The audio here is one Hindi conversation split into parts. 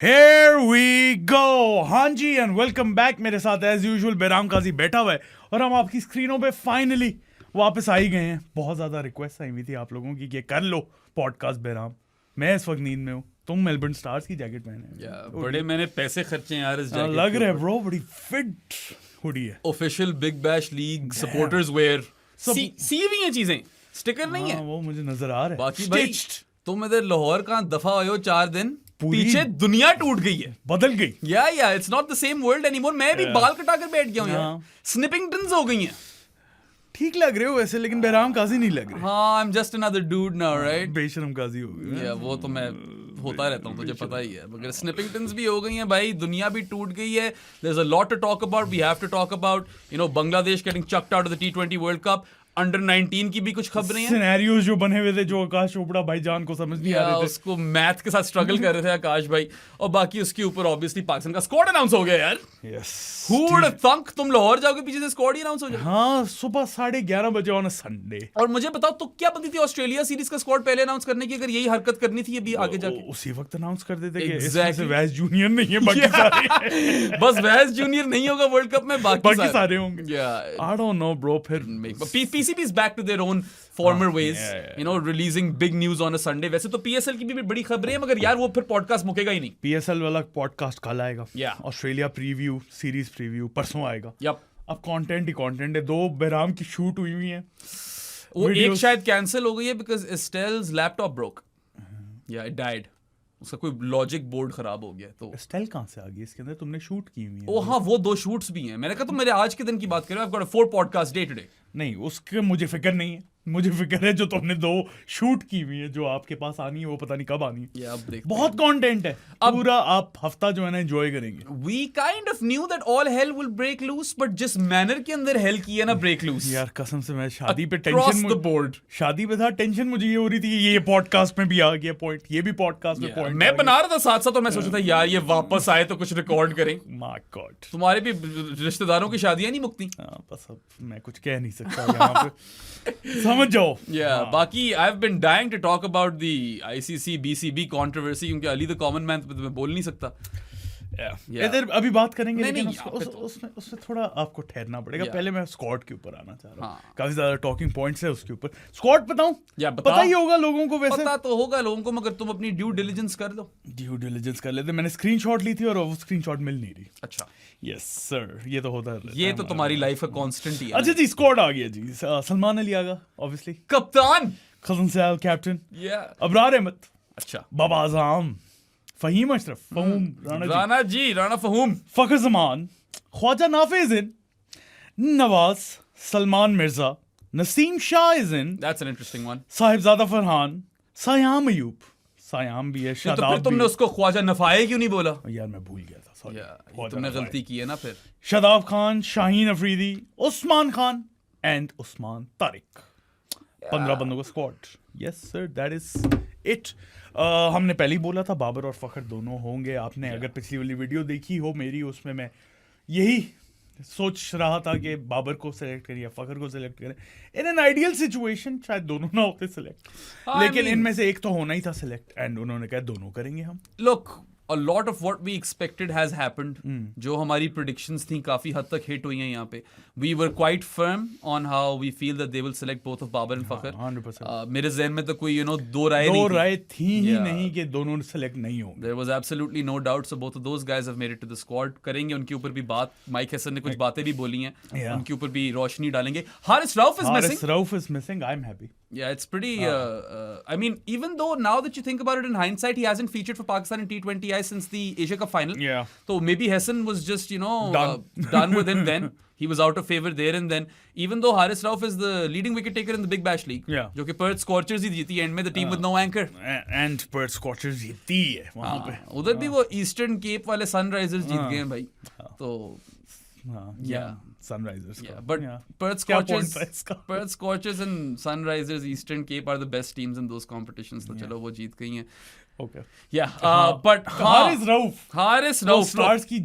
Here we go! हाँ जी एंड वेलकम बैक। मेरे साथ एज यूजुअल बेराम काजी बैठा हुआ है और हम आपकी स्क्रीनों पे फाइनली वापस आ ही गए हैं। बहुत ज़्यादा रिक्वेस्ट आई हुई थी आप लोगों की कि कर लो पॉडकास्ट बेराम। मैं इस वक्त नींद में हूँ, तुम मेलबर्न स्टार्स की जैकेट पहने बड़े मैंने पैसे खर्चे हैं यार इस जैकेट लग रहा है ब्रो, बड़ी फिट हुडी है। Official Big Bash League supporters wear सी हुई हैं चीजें, स्टिकर नहीं है वो मुझे नजर आ रहा है। बाकी भाई तुम इधर लाहौर का दफा हुए हो 4 दिन, पूरी पीछे दुनिया टूट गई है, बदल गई। या it's not the same world anymore. मैं भी बाल कटा कर बैठ गया हूँ यार, स्निपिंगटन्स हो गई हैं। ठीक लग रहे हो वैसे, लेकिन बेराम काजी नहीं लग रहे। हाँ, I am just another dude now right. बेशरम काजी हो गए। या वो तो मैं होता रहता हूँ, तुझे पता ही है। मगर स्निपिंगटन्स भी हो गई हैं भाई, दुनिया भी टूट गई है। There is a lot to talk about, we have to talk about Bangladesh getting chucked out of the T20 world Cup. Under 19 की भी कुछ खबरें हैं, सिनेरियोस जो बने हुए थे जो आकाश चोपड़ा भाईजान को समझ नहीं आ रहे थे, उसको मैथ के साथ स्ट्रगल कर रहे थे आकाश भाई। और बाकी उसके ऊपर ऑब्वियसली पाकिस्तान का स्क्वाड अनाउंस हो गया यार। Yes, Who would have thunk तुम लाहौर जाओगे पीछे से स्क्वाड ही अनाउंस हो जाए। हाँ, सुबह 11:30 बजे ऑन संडे। और मुझे बताओ तो क्या बनती थी ऑस्ट्रेलिया सीरीज का स्क्वाड पहले अनाउंस करने की, अगर यही हरकत करनी थी अभी आगे जाके उसी वक्त अनाउंस कर देते कि Exactly. इसमें से वैस जूनियर नहीं है, बाकी सारे बस वैस जूनियर नहीं होगा वर्ल्ड कप में, बाकी सारे होंगे। Yeah. I don't know bro, फिर PCB is back to their own former ways, yeah. releasing big news on a Sunday. वैसे तो PSL की भी बड़ी खबरें हैं, मगर यार वो फिर पॉडकास्ट मुकेगा ही नहीं। PSL वाला पॉडकास्ट कल आएगा। Yeah. Australia preview, series preview परसों आएगा। Yup. अब कंटेंट ही कंटेंट है। 2 बेराम की शूट हुई है। वो एक Videos- शायद कैंसिल हो गई है बिकॉज एस्टेल्स लैपटॉप ब्रोक, या इट डाइड। उसका कोई लॉजिक बोर्ड खराब हो गया तो स्टाइल कहाँ से आ गई इसके अंदर? तुमने शूट की हुई है। ओ हाँ, वो 2 शूट्स भी हैं। मैंने कहा तुम मेरे आज के दिन की बात कर रहे हो। I've got a 4 podcast day today. नहीं, उसके मुझे फिक्र नहीं है। मुझे फिक्र है जो तुमने 2 शूट की हुई है, जो आपके पास आनी है वो पता नहीं कब आनी है। अब देखते बहुत कंटेंट है। पूरा आप हफ्ता जो है ना एंजॉय करेंगे। We kind of knew that all hell will break loose, but जिस मैनर के अंदर हेल की है ना ब्रेक लूज, यार कसम से मैं शादी पे Across टेंशन the board. शादी पे था, टेंशन मुझे ये हो रही थी कि ये पॉडकास्ट में भी आ गया पॉइंट, ये भी पॉडकास्ट में पॉइंट। मैं बना रहा था साथ साथ, और मैं सोचा था यार ये वापस आए तो कुछ रिकॉर्ड करें। माय गॉड, तुम्हारे भी रिश्तेदारों की शादियां नहीं मुकती। बस अब मैं कुछ कह नहीं सकता यहाँ पे। समझ जाओ। बाकी I've been dying to talk about the ICC BCB controversy, क्योंकि अली द कॉमन मैन पे तो मैं बोल नहीं सकता। इधर अभी बात करेंगे, नहीं, लेकिन नहीं, उसमें थोड़ा आपको ठहरना पड़ेगा। पहले मैं स्क्वाड के ऊपर आना चाह रहा हूँ। हाँ। काफी ज्यादा टॉकिंग पॉइंट्स है उसके ऊपर। स्क्वाड बताऊं? बताओ। पता ही होगा लोगों को वैसे। पता तो होगा लोगों को, मगर तुम अपनी ड्यू डिलिजेंस कर दो। ड्यू डिलिजेंस कर लेते। मैंने स्क्रीनशॉट ली थी और वो स्क्रीनशॉट मिल नहीं रही। अच्छा, यस सर, ये तो होता है। ये तो तुम्हारी लाइफ का कांस्टेंट ही है। अच्छा जी, स्क्वाड आ गया जी। सलमान अली आगा ऑब्वियसली, कप्तान, खजन सयाल कैप्टन, या अबरार अहमद, अच्छा, बाबा आजम, फहीम अशरफ, फहूम राणा फहूम, फखर Zaman, Khawaja Nafay in, Nawaz, Salman Mirza, Naseem Shah is in, that's an interesting one. Sahibzada Farhan, Saim Ayub, Saim भी है, तो फिर शादाब तुमने उसको ख्वाजा नफाए क्यों नहीं बोला? यार मैं भूल गया था, सॉरी। ये तुमने गलती की है ना फिर। शादाब खान, शाहीन अफरीदी, उस्मान खान एंड उस्मान तारिक। 15 बंदों का squad. Yes sir, that is it. हमने पहले ही बोला था बाबर और फखर दोनों होंगे। आपने अगर पिछली वाली वीडियो देखी हो मेरी, उसमें मैं यही सोच रहा था कि बाबर को सिलेक्ट करें या फखर को सिलेक्ट करें। इन एन आइडियल सिचुएशन शायद दोनों ना होते सिलेक्ट, लेकिन इनमें से एक तो होना ही था सिलेक्ट, एंड उन्होंने कहा दोनों करेंगे हम। Look, a lot of what we expected has happened. जो हमारी predictions थी काफी हद तक हिट हुई हैं यहाँ पे। We were quite firm on how we feel that they will select both of Babar and Fakhar. 100%। मेरे जहन में तो कोई दो राय थी ही नहीं कि दोनों सेलेक्ट नहीं होंगे। There was absolutely no doubt. So both of those guys have made it to the squad. करेंगे उनके ऊपर भी बात। माइक हसन ने कुछ बातें भी बोली हैं, उनके ऊपर भी रोशनी डालेंगे। Haris Rauf is missing. Rauf is missing. I'm happy. Yeah, it's pretty. I mean, even though now that you think about it in hindsight, he hasn't featured for Pakistan in T20I since the Asia Cup final. Yeah. So maybe Hassan was just Done. done with him then. He was out of favor there and then. Even though Haris Rauf is the leading wicket taker in the Big Bash League. Yeah. जो कि Perth Scorchers ही जीती end में, the team with no anchor. And Perth Scorchers जीती है वहाँ पे। उधर भी वो Eastern Cape वाले Sunrisers जीत गए हैं भाई। तो yeah, Sunrisers। Yeah, but Perth Scorchers and Sunrisers Eastern Cape are the best teams in those competitions. तो चलो वो जीत गई हैं। Okay. Yeah, but Haris Rauf. Haris वो Rauf, स्टार्स की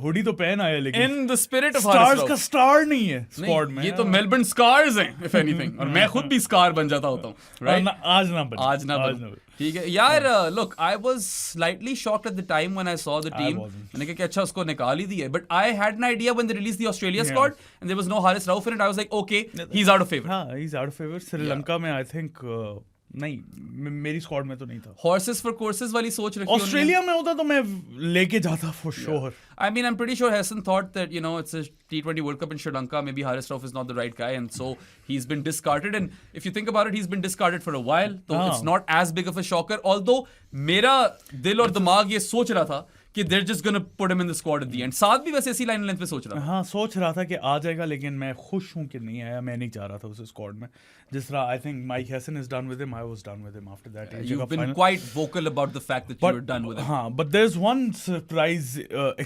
हुडी तो पहन आया लेकिन in the spirit of Haris stars Rauf. का स्टार नहीं है नहीं, स्क्वाड में. ये तो मेलबर्न स्कार्स हैं if anything, और मैं खुद भी स्कार बन जाता होता हूँ, right? आज ना बने. आज ना बनो. ठीक है यार. Look, I was slightly shocked at the time when I saw the team. wasn't. मैंने कहा कि अच्छा उसको निकाल ही दिया, but I had an idea when they released the Australia squad and there was no Haris Rauf in it. I was like, okay, he's out of favor. हाँ, he's out of favor. Sri Lanka में I think नहीं, मेरी स्क्वाड में तो नहीं था. Horses for courses वाली सोच रखी उन्होंने. ऑस्ट्रेलिया में होता तो मैं लेके जाता for sure. I mean, I'm pretty sure Hassan thought that, you know, it's a T20 World Cup in Sri Lanka. Maybe Haris Rauf is not the right guy. And so he's been discarded. And if you think about it, he's been discarded for a while. So it's not as big of a shocker. Although, मेरा दिल और दिमाग ये सोच रहा था कि they're just gonna put him in the squad at the end. साथ भी वैसे इसी लाइन लेंथ पे सोच रहा था. हाँ, सोच रहा था कि आ जाएगा, लेकिन मैं खुश हूँ कि नहीं आया. मैं नहीं चाह रहा था उस स्क्वाड में. जिस तरह I think Mike Hassan is done with him, I was done with him after that. You've been quite vocal about the fact that you were done with him. हाँ, but there's one surprise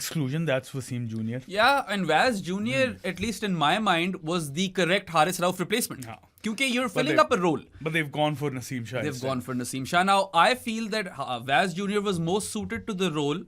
exclusion, that's Wasim Jr. Yeah, and Vaz Jr., at least in my mind, was the correct Haris Rauf replacement. हाँ. Because you're filling up a role. But they've gone for Naseem Shah. They've gone for Naseem Shah. Now, I feel that Vaz Jr. was most suited to the role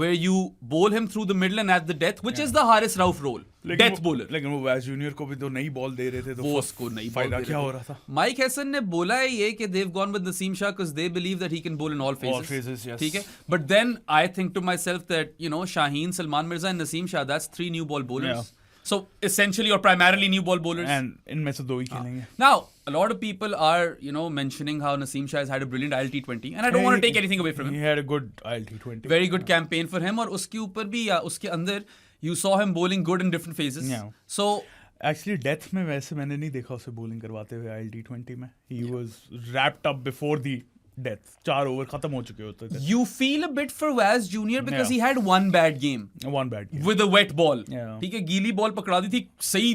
where you bowl him through the middle and at the death, which is the Haris Rauf role. Death bowler. लेकिन वो वैस जूनियर को भी तो नई बॉल दे रहे थे, तो वो उसको नई बॉल फायदा दे क्या रहे हो थे. रहा था. Mike Hassan ने बोला है ये कि they've gone with Naseem Shah because they believe that he can bowl in all phases. All phases, yes. ठीक है. But then I think to myself that, you know, Shaheen, Salman Mirza and Naseem Shah, that's 3 new ball bowlers. Yeah. So essentially or primarily new ball bowlers. And इनमें से 2 ही खेलेंगे. Now, a lot of people are, you know, mentioning how Naseem Shah has had a brilliant ILT20, and I don't want to take anything away from him. He had a good ILT20. Very good campaign for him. और उसके ऊपर भी या उसके अंदर you saw him bowling good in different phases. Yeah. So Actually, death में वैसे मैंने नहीं देखा उसे बॉलिंग करवाते हुए ILT20 में. He was wrapped up before the death. 4 over खत्म हो चुके होते थे. you feel a bit for Vaz Jr. because he had one bad game One bad game. with a wet ball. Yeah. ठीक है, गीली बॉल पकड़ा दी थी, सही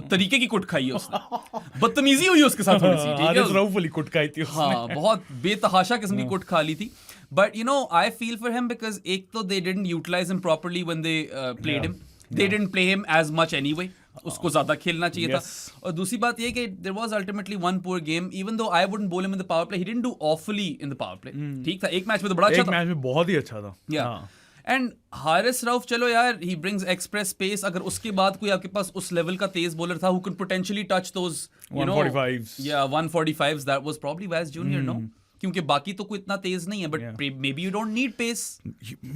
तरीके की कुट खाई है उसने. बदतमीजी हुई उसके साथ थोड़ी सी. ठीक हारिस है. रऊफ वाली कुट खाई थी उसने. हाँ, बहुत बेतहाशा किस्म की कुट खा ली थी. But you know, I feel for him because एक तो they didn't utilize him properly when they played him. They didn't play him as much anyway. उसको ज्यादा खेलना चाहिए था. और दूसरी बात ये कि there was ultimately one poor game. Even though I wouldn't bowl him in the power play, he didn't do awfully in the power play. ठीक था, एक मैच में तो बड़ा अच्छा एक था. मैच में बहुत ही अच्छा था. Yeah. And Haris Rauf, चलो यार, he brings express pace. अगर उसके बाद कोई आपके पास उस लेवल का तेज बॉलर था who could potentially touch those, you know, 145s. Yeah, 145s. That was probably Vaz Jr. No, क्योंकि बाकी तो कोई इतना तेज नहीं है. But maybe you don't need pace.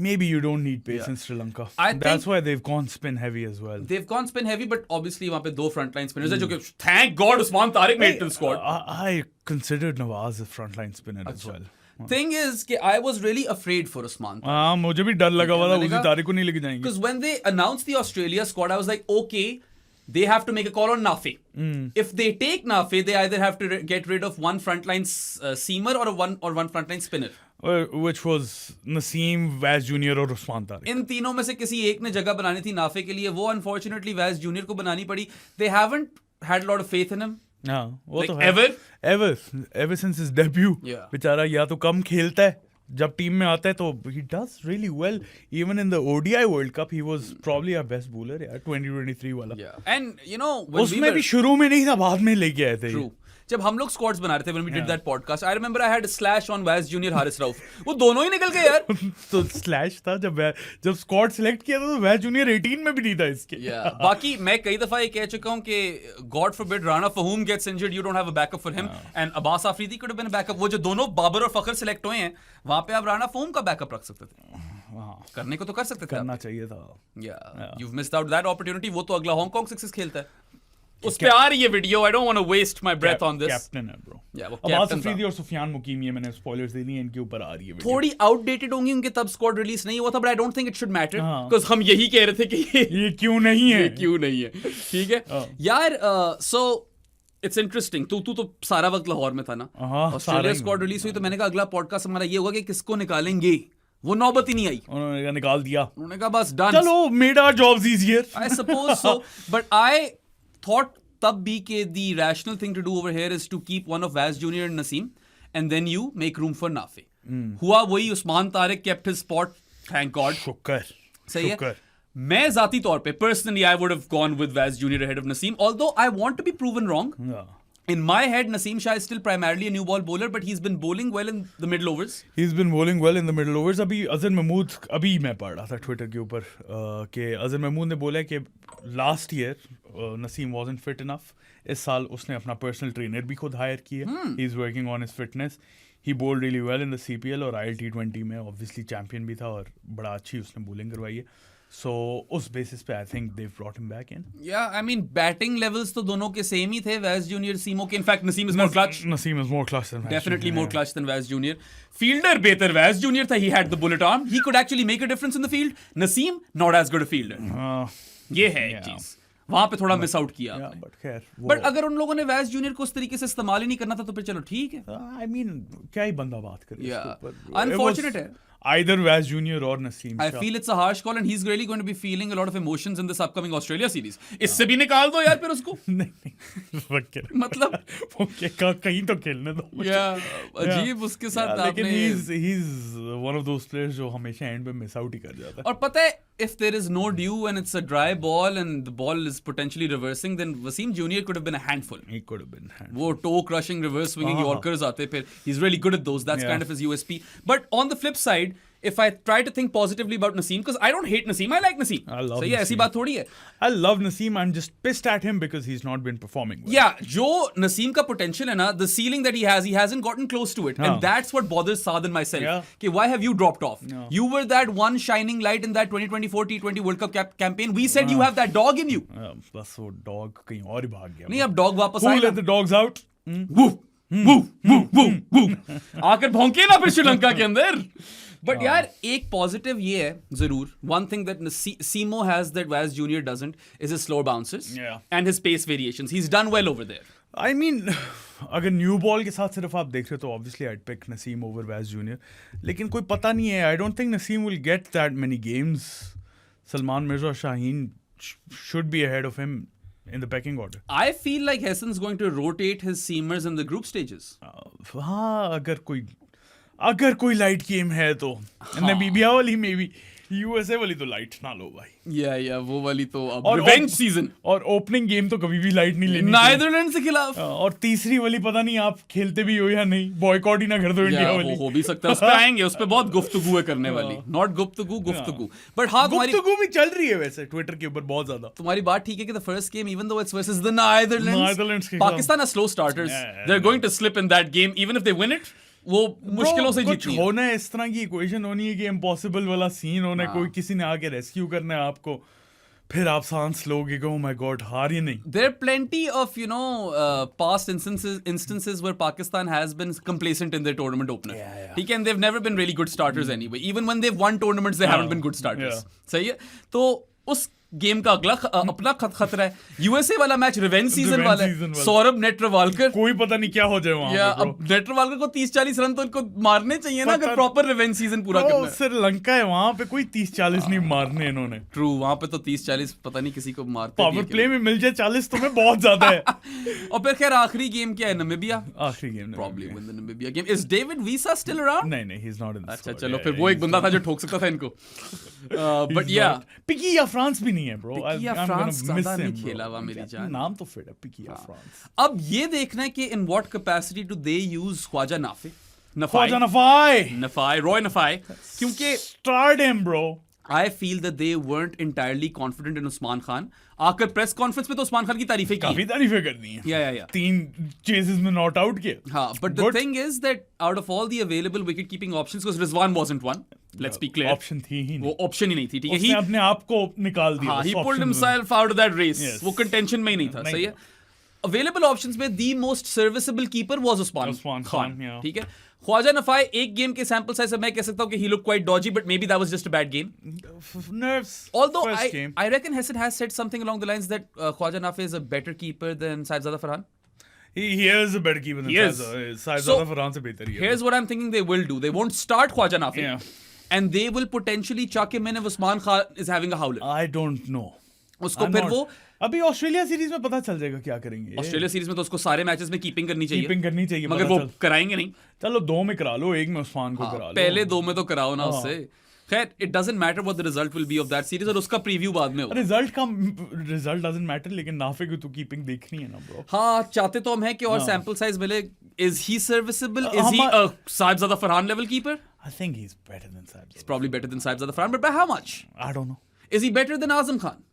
Maybe you don't need pace in Sri Lanka. That's why they've gone spin heavy as well. They've gone spin heavy, but obviously वहाँ पे 2 frontline spinners हैं जो कि thank God Usman Tariq made to the squad. I considered Nawaz a frontline spinner as well. Thing is कि I was really afraid for Usman. हाँ, मुझे भी डर लगा हुआ था उसी तारीख को नहीं लेके जाएंगे. Because when they announced the Australia squad, I was like, okay, they have to make a call on Nafi. If they take Nafi, they either have to get rid of one frontline seamer or one frontline spinner. Which was Naseem, Vaz Jr. और उस्मान तारिक. इन तीनों में से किसी एक ने जगह बनानी थी नाफे के लिए. वो unfortunately Vaz Jr. को बनानी पड़ी. They haven't had a lot of faith in him. हाँ, वो Like तो है. Ever since his debut. Yeah. बेचारा या तो कम खेलता है, जब टीम में आता है तो he does really well. Even in the ODI World Cup, he was probably our best bowler यार, 2023 वाला. Yeah. And you know, when उसमें भी शुरू में नहीं था, बाद में लेके आए थे. True. जब हम लोग स्क्वाड्स बना रहे थे when we did that podcast, I remember I had a slash on Vaz Jr. Haris Rauf. वो दोनों ही निकल गए यार. तो स्लैश था जब स्क्वाड सिलेक्ट किया था तो वैज जूनियर 18 में भी नहीं था इसके. बाकी मैं कई दफा ये कह चुका हूँ कि God forbid Rana Fahum gets injured, you don't have a backup for him. And Abbas Afridi could have been a backup. वो जो दोनों बाबर और फखर सिलेक्ट हुए हैं, वहाँ पे आप राना फहूम का बैकअप रख सकते थे. करने को तो कर सकते थे. करना चाहिए था. You've missed out that opportunity. वो तो अगला हांगकांग सिक्सेस खेलता है. उस पे आ रही है video. I don't want to waste my breath on this. Captain है ब्रो. अब्बास अफरीदी और सुफियान मुकीम, ये मैंने स्पॉयलर्स दे दिए, इनके ऊपर आ रही है वीडियो. थोड़ी आउटडेटेड होंगी, उनके तब स्क्वाड रिलीज नहीं हुआ था. But I don't think it should matter because हम यही कह रहे थे कि ये क्यों नहीं है. ये क्यों नहीं है. ठीक है यार. So it's interesting. तू तो सारा वक्त लाहौर में था ना. ऑस्ट्रेलिया स्क्वाड रिलीज हुई तो मैंने कहा अगला पॉडकास्ट हमारा ये होगा कि किसको निकालेंगे. वो नौबत ही नहीं आई. उन्होंने निकाल दिया. उन्होंने कहा बस डन. चलो, made our jobs easier. I suppose so. But I thought तब भी के the rational thing to do over here is to keep one of Vaz Jr. and Naseem and then you make room for Nafi. हुआ वही. Usman Tariq kept his spot, thank God. शुक्र. सही है. मैं जाती तौर पे personally I would have gone with Vaz Jr. ahead of Naseem, although I want to be proven wrong. In my head, Naseem Shah is still primarily a new ball bowler, but he's been bowling well in the middle overs. He's been bowling well in the middle overs. अभी अजहर महमूद, अभी मैं पढ़ रहा था ट्विटर के ऊपर कि अजहर महमूद ने बोला कि last year Naseem wasn't fit enough. इस साल उसने अपना पर्सनल ट्रेनर भी खुद हायर किया. He is working on his fitness. He bowled really well in the CPL और ILT20 में obviously champion भी था और बड़ा अच्छी उसने bowling करवाई है. So उस basis पे I think they've brought him back in. Yeah, I mean batting levels तो दोनों के same ही थे. Vaz Junior, Simo के. In fact, Naseem is more clutch. Naseem is more clutch than Vaz Definitely Junior, more clutch than Vaz Junior. Fielder बेहतर Vaz Junior था. He had the bullet arm. He could actually make a difference in the field. Naseem not as good a fielder. ये है एक चीज. वहां पे थोड़ा मिस आउट किया. but खैर. बट अगर उन लोगों ने Vaz Junior को उस तरीके से इस्तेमाल ही नहीं करना था तो फिर चलो ठीक है. I mean क्या ही बंदा बात करे इसके Yeah. ऊपर. Unfortunate है. Either Vaz Junior or Naseem I Shah. feel it's a harsh call and he's really going to be feeling a lot of emotions in this upcoming Australia series. इससे भी निकाल दो यार फिर उसको. नहीं वकील मतलब वो कहीं तो खेलने दो. अजीब उसके साथ लेकिन आपने. he's one of those players जो हमेशा एंड पे मिस आउट ही कर जाता है. और पता है if there is no dew and it's a dry ball and the ball is potentially reversing, then Wasim Junior could have been a handful. He could have been. वो toe crushing reverse swinging Yorkers आते फिर. He's really good at those. That's kind of his USP. But on the flip side, if I try to think positively about Naseem, because I don't hate Naseem, I like Naseem. I love सही है, ऐसी Naseem. बात थोड़ी है. I love Naseem. I'm just pissed at him because he's not been performing well. Yeah, जो Naseem का potential है ना, the ceiling that he hasn't gotten close to it. And that's what bothers Saad and myself. Yeah. कि why have you dropped off? No. You were that one shining light in that 2024 T20 World Cup campaign. We said you have that dog in you. बस वो dog कहीं और ही भाग गया. नहीं अब dog वापस Who आएगा. let the dogs out? Woo, woo, woo, woo, woo. आकर भौंके ना फिर श्रीलंका के अंदर. But यार एक पॉजिटिव ये है जरूर. One thing that Simo has that Vaz Junior doesn't is his slow bounces and his pace variations. He's done well over there. I mean, अगर न्यू बॉल के साथ सिर्फ आप देख रहे हो तो obviously I'd pick Naseem over Vaz Junior. लेकिन कोई पता नहीं है. I don't think Naseem will get that many games. Salman Mirza Shaheen should be ahead of him in the pecking order. I feel like Hassan's going to rotate his seamers in the group stages. हाँ अगर कोई लाइट गेम है तो नमीबिया वाली मे बी. यूएसए वाली तो लाइट ना लो भाई. या वो वाली तो अब रिवेंज सीजन. और ओपनिंग गेम तो कभी भी लाइट नहीं लेनी. नीदरलैंड के खिलाफ. और तीसरी वाली पता नहीं आप खेलते भी हो या नहीं. बॉयकॉट ही ना कर दो इंडिया वाली. हो भी सकता है. उस पे आएंगे. उस पे बहुत गुफ्तगू है करने वाली. नॉट गुफ्तगू. बट हाँ गुफ्तगू भी चल रही है वैसे ट्विटर के ऊपर बहुत ज्यादा. तुम्हारी बात ठीक है कि the first game even though it's versus the Netherlands. Pakistan are slow starters. They are going to slip in that game even if they win it. वो मुश्किलों से जीतनी है. होना है इस तरह की इक्वेशन होनी है कि इम्पॉसिबल वाला सीन होना है. कोई किसी ने आके रेस्क्यू करना है आपको. फिर आप सांस लोगे. Oh my God, हार ही नहीं. There are plenty of past instances where Pakistan has been complacent in their tournament opener. ठीक है, and they've never been really good starters anyway. Even when they've won tournaments, they haven't been good starters. सही है. तो उस गेम का अगला अपना खतरा है. यूएसए वाला मैच रिवेंज सीजन वाला है. सौरभ नेट्रवालकर कोई पता नहीं क्या हो जाए वहां. अब नेट्रवालकर को 30-40 रन तो इनको मारने चाहिए ना अगर प्रॉपर रिवेंज सीजन पूरा करना है. श्रीलंका है वहां पे. कोई 30-40 नहीं मारने इन्होंने. ट्रू. वहां पे तो 30-40 पता नहीं किसी को मारते. पावर प्ले में मिल जाए 40 तुम्हें बहुत ज्यादा है. और फिर खैर आखिरी गेम क्या है? नामीबिया. आखिरी game probably win the Namibia game. Is David visa still around? नहीं ही इज नॉट इन. अच्छा चलो फिर वो एक बंदा था जो ठोक सकता था इनको. बट या पिकी या फ्रांस भी नहीं है ब्रो. फ्रांस ज्यादा नहीं खेला हुआ मेरी जान. नाम तो फिट है पिकी या फ्रांस. अब ये देखना है कि in what capacity do they use Khawaja Nafay रॉय नफाई. क्योंकि starred him bro. I feel that they weren't entirely confident in Usman Khan. आकर प्रेस कॉन्फ्रेंस में तो उस्मान खान की तारीफें की. काफी तारीफें कर दी हैं. Yeah. 3 चेजेस में नॉट आउट किया. हाँ, but the thing is that out of all the available wicket keeping options, because Rizwan wasn't one. Let's be clear. Option थी ही नहीं. वो ऑप्शन ही नहीं थी. ठीक है. उसने अपने आप को निकाल दिया. हाँ, he pulled himself out of that race. वो contention में ही नहीं था. सही है. Available options में the most serviceable keeper was Usman Khan. ठीक है. ख्वाजा नफाई एक गेम के सैंपल साइज से मैं कह सकता हूं कि he looked quite dodgy, but maybe that was just a bad game. Nerves. Although I reckon Hassan has said something along the lines that Khwaja Nafai is a better keeper than Saibzada Farhan. He is a better keeper than Saibzada Farhan से बेहतर ही है. Here's what I'm thinking they will do. They won't start ख्वाja Nafai. And they will potentially chuck him in if Usman Khan is having a howler. I don't know. उसको फिर वो अभी ऑस्ट्रेलिया सीरीज में पता चल जाएगा क्या करेंगे. ऑस्ट्रेलिया सीरीज में तो उसको सारे मैचेस में कीपिंग करनी चाहिए. मगर वो कराएंगे नहीं. चलो 2 में करा लो. 1 में उस्मान को करा लो. पहले 2 में तो कराओ ना उससे. खैर it doesn't matter what the result will be of that series और उसका preview बाद में होगा. रिजल्ट डजंट मैटर, लेकिन नाफे की तो कीपिंग देखनी है ना ब्रो. हाँ चाहते तो हम हैं कि और सैंपल साइज मिले. Is he serviceable? Is he a Saibzada Farhan level keeper? I think he's better than Saibzada. He's probably better than Saibzada Farhan, but by how much? I don't know. Is he better than Azam Khan?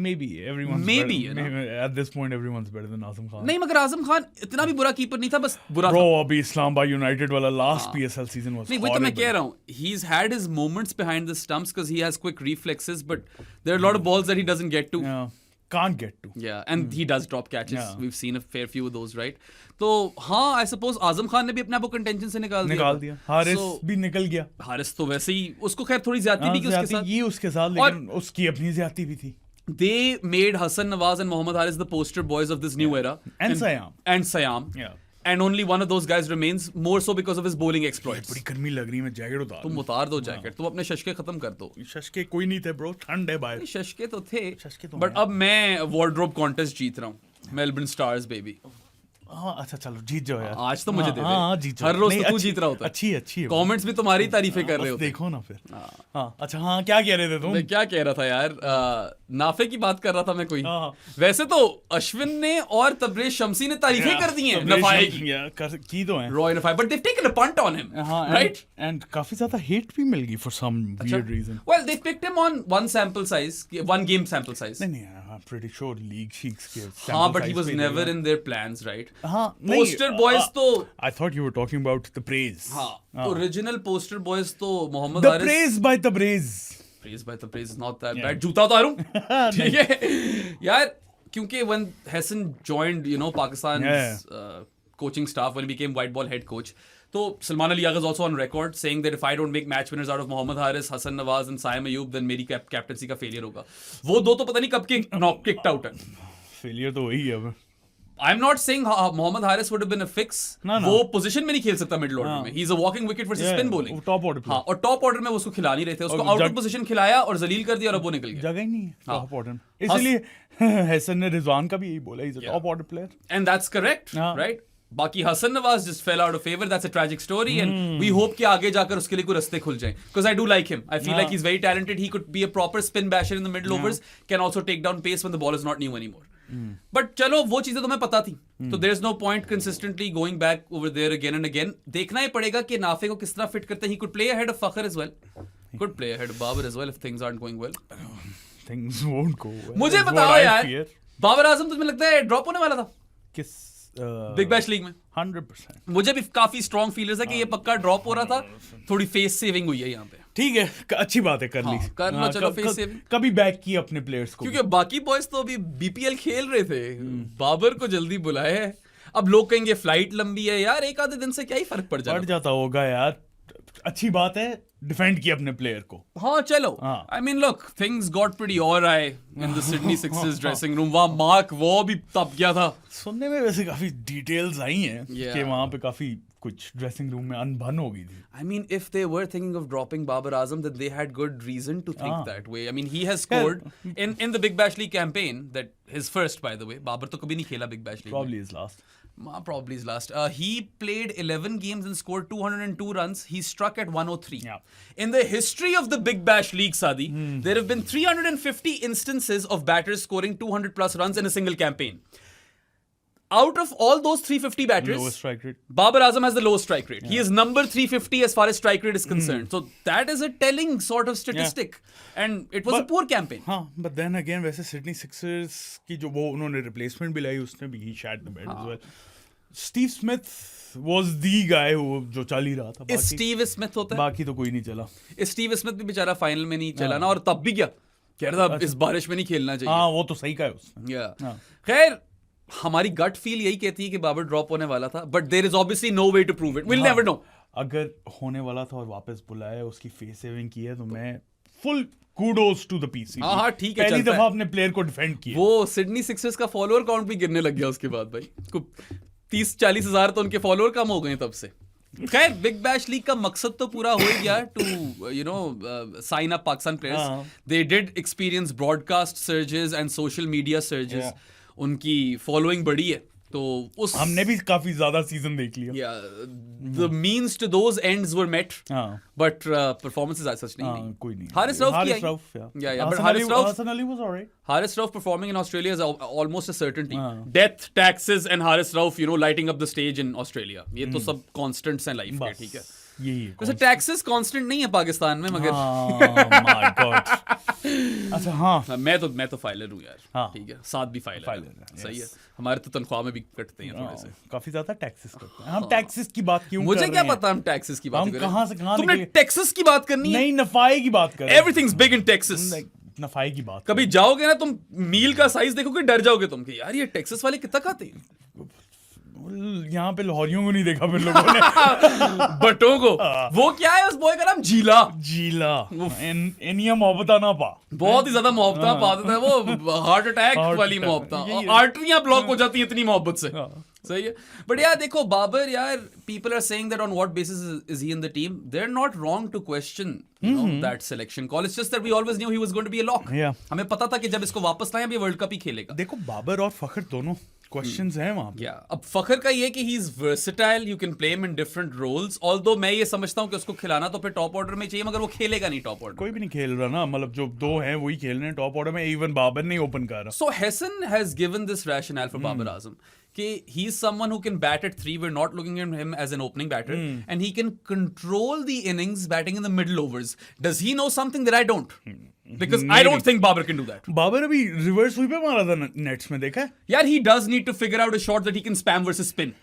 Maybe everyone's Maybe, better. you know. Maybe at this point everyone's better than Azam Khan. नहीं मगर आजम खान इतना भी बुरा कीपर नहीं था, बस बुरा Bro, था. अभी इस्लामाबाद यूनाइटेड वाला लास्ट PSL सीजन was नहीं वही तो मैं horrible. कह रहा हूँ. He's had his moments behind the stumps because he has quick reflexes, but there are a lot of balls that he doesn't get to. Yeah, can't get to. Yeah, and he does drop catches. Yeah. We've seen a fair few of those, right? तो हाँ, I suppose आजम खान ने भी अपने आप को कंटेंशन से निकाल दिया. हारिस So, भी निकल गया. हारिस तो वैसे ही उसको खैर थोड़ी ज्यादती भी की उसके ज्यादती साथ. ये उसके साथ, और- लेकिन उसकी अपनी ज्यादती भी थी. They made Hassan Nawaz and Mohammad Haris the poster boys of this new era. And Sayyam. And Sayyam. Yeah. And only one of those guys remains, more so because of his bowling exploits. बड़ी गर्मी लग रही है, मैं जैकेट उतार तुम उतार दो जैकेट, तुम अपने शशके खत्म कर दो. शशके कोई नहीं थे ब्रो, ठंड है बाहर. शशके तो थे, शशके तो बट अब मैं वार्डरोब कॉन्टेस्ट जीत रहा हूँ. Melbourne stars baby. हाँ अच्छा चलो जीत जाओ यार. आज तो मुझे दे दे. हाँ जीत जाओ. हर रोज नहीं, तो तू अच्छी- जीत रहा होता है. अच्छी है. कमेंट्स भी तुम्हारी तारीफें कर रहे बस होते हैं. देखो ना फिर. हाँ अच्छा, हाँ क्या कह रहे थे तुम? मैं क्या कह रहा था यार, नाफे की बात कर रहा था मैं कोई. हाँ. वैसे तो अश्विन ने और तबरेज शमसी ने तारीफें कर दी हैं नफाए की. की तो हैं. Roy नफाए, but they've taken a punt on him, हाँ, right? and काफी ज्यादा हेट भी मिल गई for some weird reason. Well, they picked him on one game sample size. नहीं I'm pretty sure league sheets के हाँ, sample but he size was पे never देगा. in their plans, right? हाँ नहीं, Poster boys तो I thought you were talking about the praise. हाँ, original poster boys तो Mohammad The Haris. praise by the praise. Praise by the praise is not that Yeah. bad. जूता उतारूं? ठीक है यार, क्योंकि when Hassan joined, Pakistan's coaching staff, when he became white ball head coach, तो Salman Ali Agha is also on record saying that if I don't make match winners out of Mohammad Haris, Hassan Nawaz and Saim Ayub, then मेरी captaincy का failure होगा. वो दो तो पता नहीं कब के kicked out है. Failure तो वही है अब. I'm not saying Mohammad Haris would have been a fix. No. वो position में नहीं खेल सकता middle order में. He's a walking wicket versus spin bowling. Top order हाँ, और top order में वो उसको खिला नहीं रहे थे. उसको और out of position खिलाया और जलील कर दिया और अब वो निकल गया. जगह ही नहीं है हाँ. top order. इसलिए हसन ने रिजवान का भी यही बोला, he's a top order player. And that's correct, हाँ. right? बाकी Hasan Nawaz just fell out of favor. That's a tragic story, and we hope कि आगे जाकर उसके लिए कोई रास्ते खुल जाएं. Because I do like him. I feel like he's very talented. He could be a proper spin basher in the middle overs. Can also take down pace when the ball is not new anymore. But चलो वो चीजें तुम्हें पता थी. So there's no point consistently going back over there again and again. देखना ही पड़ेगा कि नाफे को किस तरह fit करते हैं. He could play ahead of Fakhr as well. Could play ahead of Babar as well if things aren't going well. Things won't go well. मुझे That's बताओ what I यार, fear. बाबर आजम तुम्हें लगता है ड्रॉप होने वाला था किस बिग बैश लीग में? 100%. मुझे भी काफी स्ट्रॉन्ग फीलर्स है कि ये पक्का ड्रॉप हो रहा था. थोड़ी फेस सेविंग हुई है यहाँ पे. ठीक है, अच्छी बात है, कर ली. हाँ, कर लो, चलो, face saving. कभी बैक की अपने प्लेयर्स को. क्योंकि बाकी बॉयज तो अभी बीपीएल खेल रहे थे. बाबर को जल्दी बुलाया है. अब लोग कहेंगे फ्लाइट लंबी है यार, एक आधे दिन से क्या ही फर्क पड़ बढ़ जाएगा. जाता होगा यार. अच्छी बात है, डिफेंड किया अपने प्लेयर को. हाँ चलो. हाँ. I mean look, things got pretty alright in the Sydney Sixers dressing room. वहां मार्क वो भी तप गया था. सुनने में वैसे काफी डिटेल्स आई हैं Yeah. कि वहां पे काफी कुछ ड्रेसिंग रूम में अनबन हो गई थी. I mean, if they were thinking of dropping Babar Azam, then they had good reason to think Ah. that way. I mean, he has scored in the Big Bash League campaign, that his first, by the way. Babar तो कभी नहीं खेला Big Bash League. Probably is last. Probably his last. He played 11 games and scored 202 runs. He struck at 103. Yeah. In the history of the Big Bash League, Sadi, there have been 350 instances of batters scoring 200 plus runs in a single campaign. Out of all those 350 batters, Lowest strike rate. Babar Azam has the lowest strike rate. He is number 350 as far as strike rate is concerned. So that is a telling sort of statistic. And it was a poor campaign. हाँ, but then again वैसे सिडनी सिक्सर्स की जो वो उन्होंने रिप्लेसमेंट भी लाई, उसने भी he shat the bed as well. Steve Smith was the guy who जो चल ही रहा था. इस स्टीव स्मिथ होता है. बाकी तो कोई नहीं चला. इस स्टीव स्मिथ भी बेचारा फाइनल में नहीं चला ना, और तब भी क्या कह रहा था, इस बारिश में नहीं खेलना चाहिए. हाँ, वो तो सही का है उसने. Yeah. खैर हमारी गट फील यही कहती है कि बाबर ड्रॉप होने वाला था, but there is obviously no way to prove it. Will never know. अगर होने वाला था और वापस बुलाया, उसकी फेस सेविंग की है, तो मैं full kudos to the PC. हाँ ठीक है, पहली चलता दफा है. अपने प्लेयर को डिफेंड किया. वो सिडनी सिक्सर्स का फॉलोअर काउंट भी गिरने लग गया उसके बाद भाई. 30-40 हजार तो उनके फॉलोअर कम हो गए तब से. खैर बिग बैश लीग का मकसद तो पूरा हो ही गया, to sign up Pakistan players. They did experience broadcast surges and social media surges. उनकी फॉलोइंग बढ़ी है, तो उस हमने भी काफी ज्यादा सीजन देख लिया। the means to those ends were met, हाँ but performances as such नहीं कोई नहीं। Haris Rauf की आई। Rauf, Yeah, but Haris Rauf Hassan Ali was alright. Haris Rauf performing in Australia is almost a certainty. हाँ। Death, taxes and Haris Rauf, lighting up the stage in Australia. ये तो सब constants हैं लाइफ के, बस ठीक है। यही वैसे टैक्सेस कांस्टेंट नहीं है पाकिस्तान में, मगर माय गॉड। अच्छा हाँ मैं तो फाइलर हूँ यार, हाँ। ठीक है, साथ भी फाइलर फाइलर है, है, सही है। yes। हमारे तो तनख्वाह में भी कटते हैं थोड़े से। काफी ज्यादा टैक्सेस करते हैं हम। टैक्सेस की बात क्यों मुझे कर क्या रहे हैं? पता हम टैक्सेस की बात हम करें। कहाँ से कहाँ तुमने निकले? टैक्सेस की बात करनी है? नहीं, नफाए की बात कर रहे हैं। Everything's big in taxes. Nafay की बात कभी जाओगे ना तुम, मील का साइज देखोगे डर जाओगे तुम कि यार ये टैक्सेस वाले कितना खाते हैं। यहाँ पे लाहौरियों को नहीं देखा फिर लोगों ने। बटों को। वो क्या है उस बॉय का नाम? जीला। जीला इनिया मोहब्बता ना पा। बहुत ही ज्यादा मोहब्बत पा देता है वो, हार्ट अटैक वाली attack, मोहब्बत, यही है। आर्टरियां ब्लॉक हो जाती हैं इतनी मोहब्बत से। सही है। बट यार देखो बाबर, यार people are saying that on what basis is he in the team. They are not wrong to question that selection call. It's just that we always knew he was going to be a lock. हमें पता था कि जब इसको वापस लाएं अब ये वर्ल्ड कप ही खेलेगा। देखो बाबर और फखर दोनों क्वेश्चंस हैं वहां पे। अब फखर का ये कि he is versatile, you can play him in different roles. Although मैं ये समझता हूं कि उसको खिलाना तो फिर टॉप ऑर्डर में चाहिए, मगर वो खेलेगा नहीं टॉप ऑर्डर। कोई भी नहीं खेल रहा ना, मतलब जो दो हैं वही खेल रहे हैं टॉप ऑर्डर में। इवन बाबर नहीं ओपन कर रहा। So Hassan has given this rationale for Babar Azam. He's someone who can bat at 3. We're not looking at him as an opening batter. And he can control the innings batting in the middle overs. Does he know something that I don't? Because I don't think Babar can do that. Babar अभी रिवर्स स्वीप पे मारा था नेट्स में, देखा है? यार he does need to figure out a shot that he can spam versus spin.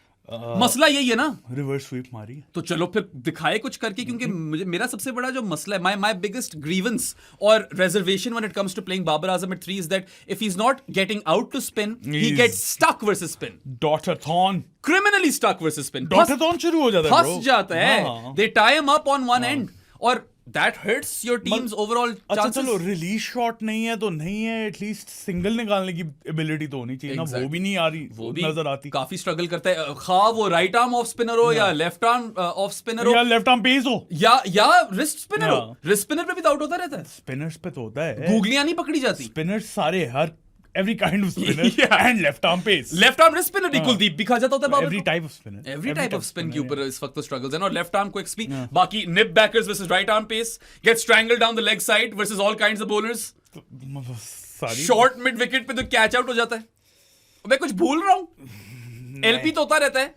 मसला यही है ना, रिवर्स स्वीप मारी। तो चलो फिर दिखाए कुछ करके, क्योंकि मेरा सबसे बड़ा जो मसला है, my biggest grievance और reservation when it comes to playing Babar Azam at 3 is that if he's not getting out to spin, he gets stuck versus spin. डॉटरथॉन, Criminally stuck versus spin. डॉटरथॉन शुरू हो जाता है फंस जाता है। हाँ। They tie him up on one end और that hurts your team's overall अच्छा chances. चलो रिलीज शॉट नहीं है तो नहीं है, एटलीस्ट सिंगल निकालने की एबिलिटी तो होनी चाहिए ना। वो भी नहीं आ रही, वो भी नजर आती। काफी स्ट्रगल करता है, खा वो राइट आर्म ऑफ स्पिनर हो या लेफ्ट आर्म ऑफ स्पिनर हो या लेफ्ट आर्म पेस हो या रिस्ट स्पिनर हो। रिस्ट स्पिनर पे भी तो आउट होता रहता है। स्पिनर्स पे तो होता है, गूगलियां नहीं पकड़ी जाती। स्पिनर्स सारे, हर every kind of spinner Yeah. and left arm pace, left arm wrist spinner Kuldeep भी खा जाता होता है बाबर every को। type of spinner, Every type of spin के ऊपर इस वक्त तो struggles है, और लेफ्ट आर्म क्विक्स भी। बाकी nip backers versus right arm pace, get strangled down the leg side versus all kinds of bowlers, सारी शॉर्ट मिड विकेट पे तो कैच आउट हो जाता है। मैं कुछ भूल रहा हूँ? एलपी तो होता रहता है।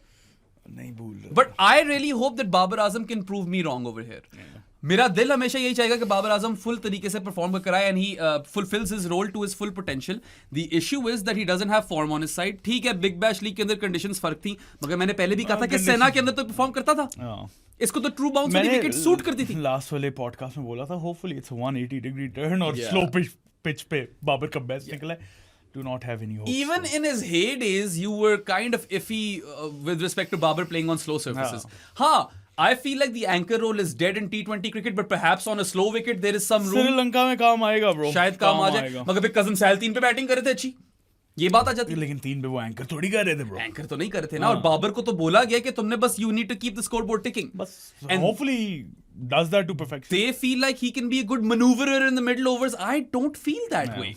नहीं भूल रहा। But I really hope that Babar Azam can prove me wrong over here. मेरा दिल हमेशा यही चाहेगा कि बाबर आजम फुल तरीके से परफॉर्म कराए and he fulfils his role to his full potential. The issue is that he doesn't have form on his side. ठीक है, बिग बैश लीग के अंदर कंडीशंस फर्क थी, मगर मैंने पहले भी कहा था कि सेना के अंदर तो परफॉर्म करता था। इसको तो ट्रू बाउंस वाली विकेट सूट करती थी। लास्ट वाले पॉडकास्ट में बोला था होपफुली इट्स 180 डिग्री टर्न और Yeah. स्लो पिच पे बाबर का बेस्ट निकला है। Do not have any hope. Even in his heydays, you were kind of iffy with respect to Babar playing on slow surfaces. I feel like the anchor role is dead in T20 cricket, but perhaps on a slow wicket there is some room. Sri Lanka में काम आएगा ब्रो, शायद काम आ जाए, मगर फिर कजन सैल 3 पे बैटिंग करे थे अच्छी, ये बात आ जाती है। लेकिन 3 पे वो एंकर थोड़ी कर रहे थे ब्रो। एंकर तो नहीं करे थे ना, और बाबर को तो बोला गया कि तुमने बस you need to keep the scoreboard ticking. बस hopefully does that to perfection. They feel like he can be a good maneuverer in the middle overs. I don't feel that way.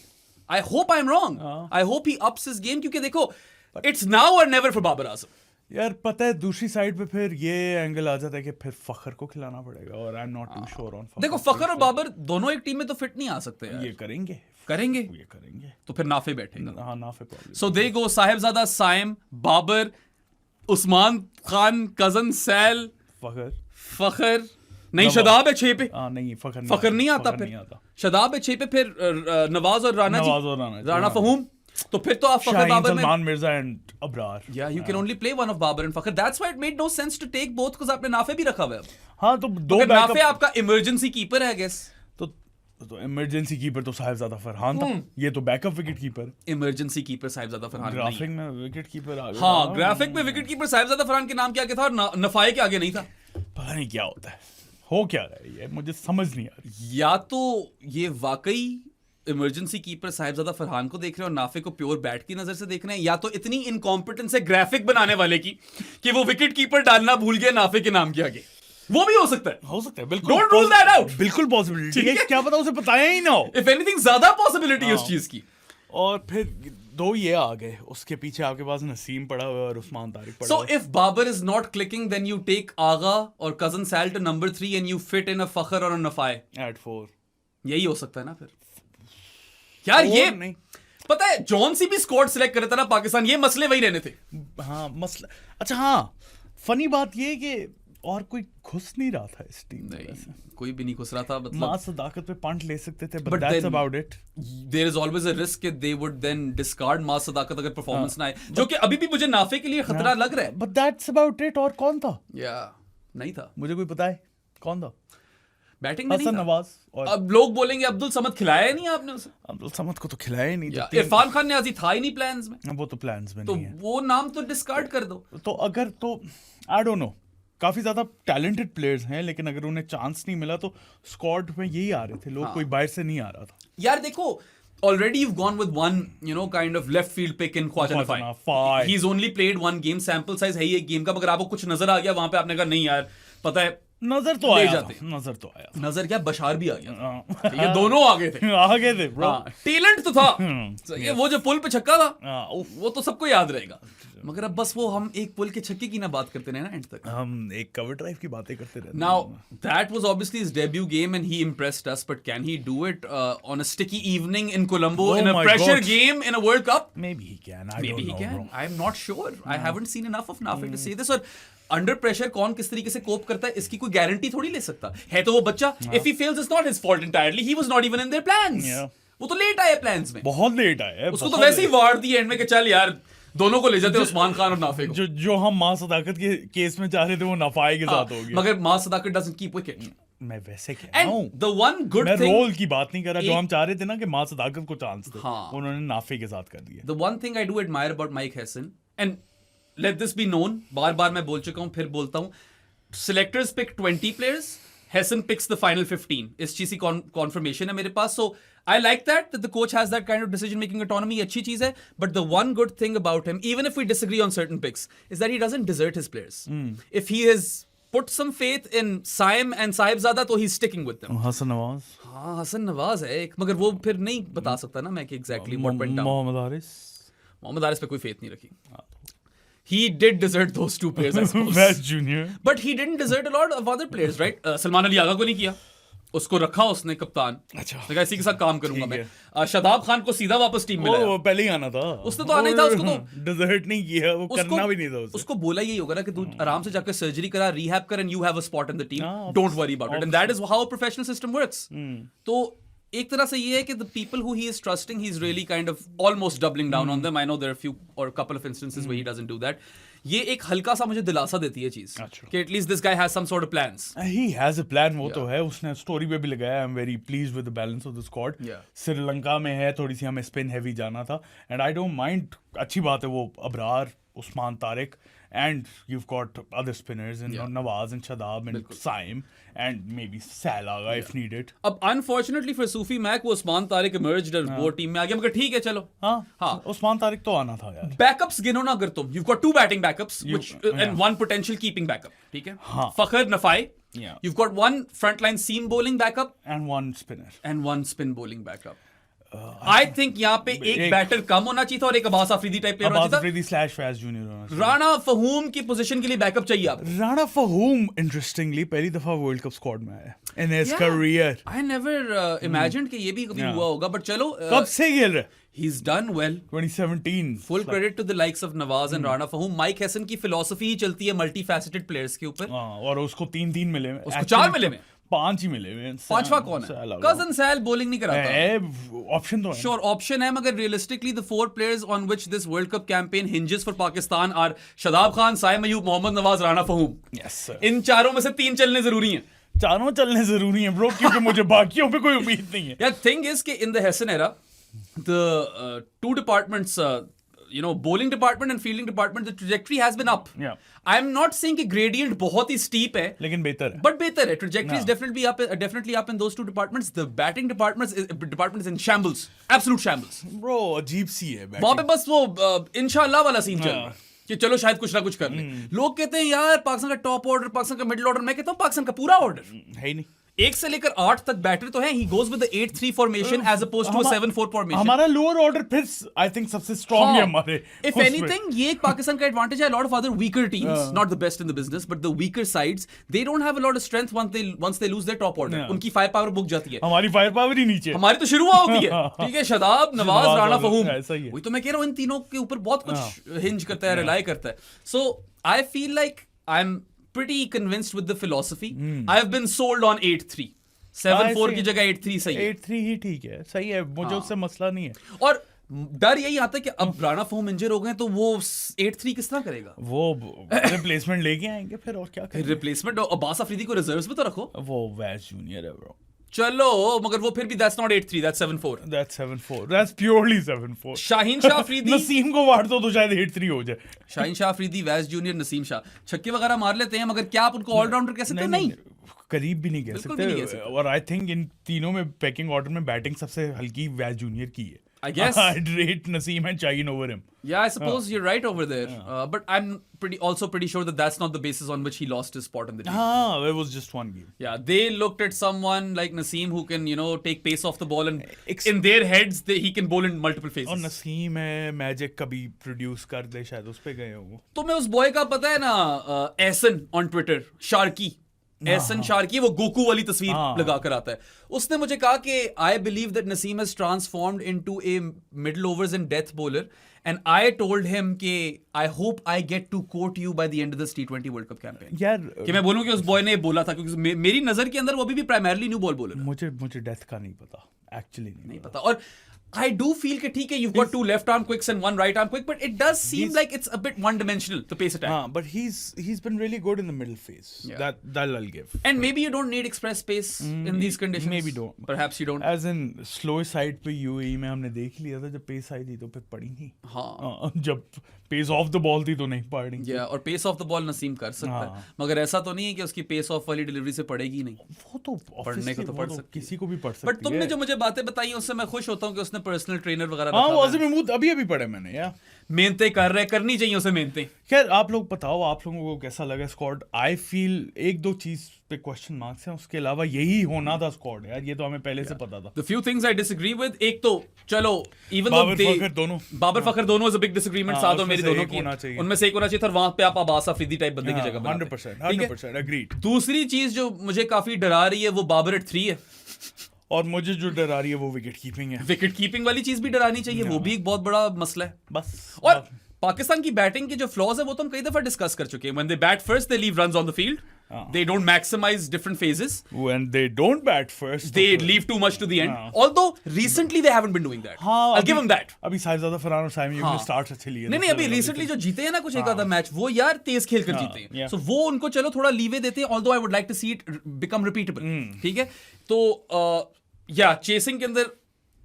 I hope I'm wrong. I hope he ups his game, क्योंकि देखो it's now or never for Babar Azam. यार पता है दूसरी साइड पे फिर ये एंगल आ जाता है कि फिर फखर को खिलाना पड़ेगा, और I am not too sure on Fakhar. देखो फखर और बाबर दोनों एक टीम में तो फिट नहीं आ सकते यार। ये करेंगे करेंगे तो फिर नाफे बैठेगा। हाँ नाफे प्रॉब्लम। सो दे गो साहिबजादा, साइम, बाबर, उस्मान खान, कजन सैल, फखर नहीं, शदाब है 6 पे। नहीं फखर नहीं आता, फिर शदाब है 6 पे, फिर नवाज और राणा जी, राणा फहूम, तो फिर तो आप फखर बाबर में, सलमान मिर्जा एंड अबरार। या you can only play one of Babar and Fakhar. That's why it made no sense to take both, because आपने नाफे भी रखा हुआ है। हाँ तो दो नाफे आपका इमरजेंसी कीपर है, आई गेस। तो इमरजेंसी कीपर तो साहिबजादा फरहान था, ये तो backup wicket keeper. Emergency keeper Sahibzada Farhan नहीं, ग्राफिक में विकेट कीपर आ गया। हाँ, ग्राफिक में विकेट कीपर साहिबजादा फरहान के नाम के आगे था और नफाए के आगे नहीं था। पता नहीं क्या होता है, हो क्या रहा है, ये मुझे समझ नहीं आ रही। या तो ये वाकई इमरजेंसी कीपर साहिबजादा फरहान को देख रहे हैं और नाफे को प्योर बैट की नजर से देख रहे हैं, या तो इतनी इनकॉम्पिटेंस है ग्राफिक बनाने वाले की कि वो विकेट कीपर डालना भूल गया नाफे के नाम के आगे। वो भी हो सकता है, बिल्कुल। Don't rule that out. बिल्कुल पॉसिबिलिटी है, क्या पता उसे बताया ही ना हो। इफ एनीथिंग ज्यादा पॉसिबिलिटी है उस चीज की। और फिर दो ये आ गए, उसके पीछे आपके पास नसीम पड़ा हुआ है और उस्मान तारिक पड़ा So हुआ है। if Babar is not clicking, then you take Agha or Cousin Sal to number 3 and you fit in a Fakhr or a Nafai. At 4 यही हो सकता है ना फिर यार। ये नहीं, पता है जॉन सी भी स्क्वाड सिलेक्ट करे था ना पाकिस्तान, ये मसले वही रहने थे। हाँ मसला। अच्छा हाँ, फनी बात ये है कि और कोई घुस नहीं रहा था इस टीम में। नहीं, कोई भी नहीं घुस रहा था। मतलब मां सदाकत पे पंट ले सकते थे, But but that's then- about it. There is always a risk कि they would then discard Maaz Sadaqat अगर परफॉर्मेंस ना आए, जो कि अभी भी मुझे नाफे के लिए खतरा लग रहा है। But that's about it. और कौन था? या नहीं था, मुझे कोई पता है कौन था? बैटिंग में नहीं हसन था। नवाज। और अब लोग बोलेंगे अब्दुल समद खिलाया नहीं आपने उसे, अब्दुल समद को तो खिलाया ही नहीं। या तो तीन- इरफान खान न्याजी था ही नहीं प्लान्स में, वो तो प्लान्स में तो नहीं है। वो नाम तो डिस्कार्ड कर दो। तो अगर तो आई डोंट नो, काफी ज्यादा टैलेंटेड प्लेयर्स हैं, लेकिन अगर उन्हें चांस नहीं मिला तो स्क्वाड में यही आ रहे थे लोग, कोई बाहर से नहीं आ रहा था। यार देखो, already you've gone with one, you know, kind of left field pick in Khwaja Khwaja Nafai. Nafai. He's only played one game, sample size है ही एक गेम का, मगर आपको कुछ नजर आ गया वहां पे, आपने कहा नहीं यार पता है, नजर तो ले आया जाते। था, नजर तो आया नजर क्या बशार भी आ गया था। था। ये दोनों आ गए थे। आगे थे ब्रो। टैलेंट तो था। So, ये वो जो पुल पे छक्का था, हाँ, वो तो सबको याद रहेगा। मगर अब बस वो हम एक पुल के छक्के की ना बात करते रहे ना एंड तक। हम एक कवर ड्राइव की बातें करते रहते Now that was obviously his debut game and he impressed us, but can he do it on a sticky evening in Colombo Oh in a my pressure God. game in a World Cup? Maybe he can. I Maybe don't he know, can. bro. I'm not sure. I haven't seen enough of Nafi to say this. और अंडर प्रेशर कौन किस तरीके से कोप करता है इसकी कोई गारंटी थोड़ी ले सकता है। तो वो बच्चा, if he fails it's not his fault entirely, he was not even in their plans. Yeah. वो तो लेट आए प्लान्स में, बहुत लेट आया है। उसको तो बहुत वैसे ही late। वार दी एंड में कि चल यार दोनों को ले जाते उस्मान खान और नाफे को। जो हम मां सदाकत के केस में चाह रहे थे वो नफाई के साथ हो गया। मगर मां सदाकत डजंट कीप विकेट। मैं वैसे कह रहा एंड हूँ, द वन गुड मैं थिंग, रोल की बात नहीं कर रहा। जो एक- हम चाह रहे थे ना कि मां सदाकत को चांस दे, हाँ। उन्होंने नाफे के साथ कर दिया। the one thing I do admire about Mike Hesson, and let this be known, बार बार मैं बोल चुका हूं, फिर बोलता हूं, selectors pick 20 players, Hesson picks the final 15. इस चीज की confirmation है मेरे पास, so I like that the coach has that kind of decision making autonomy, अच्छी चीज है, but the one good thing about him, even if we disagree on certain picks, is that he doesn't desert his players. If he has put some faith in Saim and Sahibzada, तो he's sticking with them. Hasan Nawaz, हाँ, हसन नवाज है एक, मगर वो फिर नहीं बता सकता ना मैं कि exactly what went down. Mohammad Haris, Mohammad Haris पे कोई फेथ नहीं रखी। He did desert those two players, I suppose. वेस्ट junior. But he didn't desert a lot of other players, right? Salman Ali Agha को नहीं किया, उसको रखा उसने कप्तान। अच्छा। उसने कहा इसी के साथ काम करूंगा ठीक मैं। शादाब खान को सीधा वापस टीम में लाया। वो पहले ही आना था। उसने तो आना ही था, उसको तो- डिजर्ट नहीं किया, वो उसको- करना भी नहीं था उसे। उसको बोला यही होगा ना कि तू आराम से जाकर सर्जरी करा, रिहैब कर, and you have a spot in the team, हाँ, don't worry about it, and that is how a professional system works. तो एक तरह से ये है कि the people who he is trusting, he is really kind of almost doubling down on them. I know there are few or couple of instances where he doesn't do that. ये एक हल्का सा मुझे दिलासा देती है चीज अच्छा। कि at least this guy has some sort of plans. He has a plan, वो तो है, उसने स्टोरी पे भी लगाया। I am very pleased with the balance of the squad. Yeah. Sri Lanka में है, थोड़ी सी हमें स्पिन हैवी जाना था, एंड आई डोंट माइंड। अच्छी बात है, वो Abrar, Usman Tariq, and you've got other spinners in Yeah. Nawaz and Shadab and Saim and maybe Salaga if needed. अब अनफॉर्चुनेटली फॉर सूफी मैक वो उस्मान तारिक इमर्ज्ड और वो टीम में आ गया, मगर ठीक है चलो। हाँ, उस्मान तारिक तो आना था यार। बैकअप्स गिनो ना अगर तुम, you've got two batting backups which yeah. and one potential keeping backup, ठीक है? हाँ। Fakhr, Nafai. Yeah. You've got one frontline seam bowling backup And one spinner. and one spin bowling backup. I think यहाँ पे एक बैटर कम होना चाहिए था और एक अब्बास अफरीदी टाइप प्लेयर होना अब्बास चाहिए अफरीदी स्लैश फैज जूनियर होना था। चाहिए। राणा फहूम की पोजीशन के लिए बैकअप चाहिए आप। राणा फहूम इंटरेस्टिंगली पहली दफा वर्ल्ड कप स्क्वाड में आया in his career. I never imagined कि ये भी कभी Yeah. हुआ होगा, but चलो कब से खेल रहे? he's done well. 2017. Full credit to the likes of Nawaz and Rana Fahum. Mike Hesson की philosophy ही चलती है multifaceted players के ऊपर। हाँ, और उसको 3 मिले हुए। उसको Actually, 4 मिले हुए। 5 ही मिले हुए। पांचवा कौन है? कजन सैल बॉलिंग नहीं कराता। ऑप्शन तो है। Sure, option है, मगर realistically the 4 players on which this World Cup campaign hinges for Pakistan are Shadab Khan, Saim Ayub, Mohammad Nawaz, Rana Fahum. Yes sir. इन चारों में से 3 चलने जरूरी हैं। चारों चलने जरूरी हैं ब्रो, क्योंकि मुझे बाकियों पे कोई उम्मीद नहीं है। Yeah, thing is कि in the Hesson era, the two departments, bowling department and fielding department, the trajectory has been up. Yeah. I'm not saying कि gradient बहुत ही steep है, लेकिन बेहतर है। but बेहतर है. Trajectory is Yeah. definitely up in those two departments. The batting department is in shambles, absolute shambles. Bro अजीब सी है वहां पे बस वो इंशाल्लाह वाला सीन चल रहा है कि चलो शायद कुछ ना कुछ कर ले। लोग कहते हैं यार पाकिस्तान का टॉप ऑर्डर, पाकिस्तान का मिडिल ऑर्डर। मैं कहता हूँ पाकिस्तान का पूरा ऑर्डर। है ही नहीं। 1 से लेकर 8 तक बैटर तो है. He goes with the 8-3 formation as opposed to a 7-4 formation. हमारा लोअर ऑर्डर फिर आई थिंक सबसे स्ट्रांग है हमारे. If anything, ये एक पाकिस्तान का एडवांटेज है. A lot of other weaker teams, not the best in the business, but the weaker sides, they don't have a lot of strength once they lose their top order. उनकी फायर पावर बुक जाती है. हमारी फायर पावर ही नीचे. हमारी तो शुरू होती है. ठीक है, शादाब, नवाज, राणा, फहूम. वही तो मैं कह रहा हूँ, इन तीनों के ऊपर बहुत कुछ हिंज करता है, रिलाई करता है. So I feel like I'm pretty convinced with the philosophy. I've been sold on 8-3. 7-4 की जगह 8-3 सही है. 8-3 ही ठीक है, सही है. मुझे उससे मसला नहीं है. और डर यही आता है कि अब राणा फहूम इंजर हो गए तो वो 8-3 किस तरह करेगा. वो रिप्लेसमेंट लेके आएंगे फिर, और क्या करेंगे. रिप्लेसमेंट. अब्बास अफरीदी को रिजर्व्स में तो रखो. वो वैस जूनियर है ब्रो. चलो, मगर वो फिर भी that's not 8-3, that's 7-4. That's 7-4. That's purely 7-4. Shaheen Shah Afridi. Naseem को वार दो तो शायद 8-3 हो जाए. शाहीन शाह अफरीदी, वैस जूनियर, नसीम शाह छक्के वगैरह मार लेते हैं, मगर क्या आप उनको ऑलराउंडर कह सकते हैं? नहीं, करीब भी नहीं कह सकते. और आई थिंक इन तीनों में पैकिंग ऑर्डर में बैटिंग सबसे हल्की वैस जूनियर की है. I guess I'd rate Naseem and Shaheen over him. Yeah, I suppose you're right over there. But I'm pretty sure that that's not the basis on which he lost his spot in the team. It was just one game. Yeah, they looked at someone like Naseem who can, take pace off the ball, and in their heads, he can bowl in multiple phases. और नसीम है, मैजिक कभी प्रोड्यूस कर दे, शायद उस पे गए हो. तो मैं उस बॉय का पता है ना, Ehsan on Twitter, Sharky, Ehsan Sharky, वो गोकू वाली तस्वीर लगाकर आता है. उसने मुझे कहा कि I believe that Naseem has transformed into a middle overs and death bowler, and I told him कि I hope I get to quote you by the end of this T20 world Cup campaign. यार कि मैं बोलूं कि उस बॉय ने बोला था, क्योंकि मेरी नजर के अंदर वो अभी भी प्राइमरली न्यू बॉल बॉलर. मुझे डेथ का नहीं पता, एक्चुअली नहीं पता. और I do feel कि ठीक है, you've got 2 left arm quicks and 1 right arm quick, but it does seem like it's a bit one dimensional to pace attack. But he's been really good in the middle phase. Yeah. That I'll give. And maybe you don't need express pace in these conditions. Maybe don't. Perhaps you don't. As in slow side पे UAE में हमने देख लिया था, जब pace आई थी तो फिर पड़ी नहीं. हाँ. जब पेस ऑफ द बॉल थी तो नहीं पड़ी. और pace of the ball Naseem कर सकता है, मगर ऐसा तो नहीं है कि उसकी पेस ऑफ वाली डिलीवरी से पड़ेगी नहीं. वो तो पढ़ने को तो पढ़ सकती, किसी को भी पढ़ सकती है. बट तुमने जो मुझे बातें बताई उससे मैं खुश होता हूँ कि उसने पर्सनल ट्रेनर वगैरह. हाँ, वो अज़ीम महमूद अभी पढ़े मैंने. यार मेहनतें कर रहे, करनी चाहिए उसे मेहनतें. खैर आप लोग बताओ, आप लोगों को कैसा लगा स्क्वाड. आई फील 1-2 चीज पे क्वेश्चन मार्क्स हैं, उसके अलावा यही होना था स्क्वाड. यार ये तो हमें पहले से पता था. The few things I disagree with, एक तो चलो even though बाबर फखर दोनों is a big disagreement. साथ और मेरी दोनों की, उनमें से एक होना चाहिए था. वहां पे आप अब्बास अफरीदी टाइप बंदे की जगह 100% agreed. दूसरी चीज जो मुझे काफी डरा रही है वो बाबर एट 3 है. और मुझे जो डरा रही है वो विकेट कीपिंग है. विकेट कीपिंग वाली चीज भी डरानी चाहिए, वो भी एक बहुत बड़ा मसला है बस. और पाकिस्तान की बैटिंग के जो फ्लॉज है वो तो हम कई दफा डिस्कस कर चुके हैं. When they bat first, they leave runs on the field. They don't maximize different phases. When they don't bat first, they leave too much to the end. Although recently they haven't been doing that. I'll give them that. अभी साहिबजादा फरहान और साइम यूब ने स्टार्ट अच्छे लिए. नहीं अभी रिसेंटली जो जीते हैं ना कुछ एक आधा मैच, वो यार तेज खेल कर जीते हैं. So वो उनको चलो थोड़ा लीवे देते हैं. Although I would like to see it become repeatable. ठीक है, तो chasing के अंदर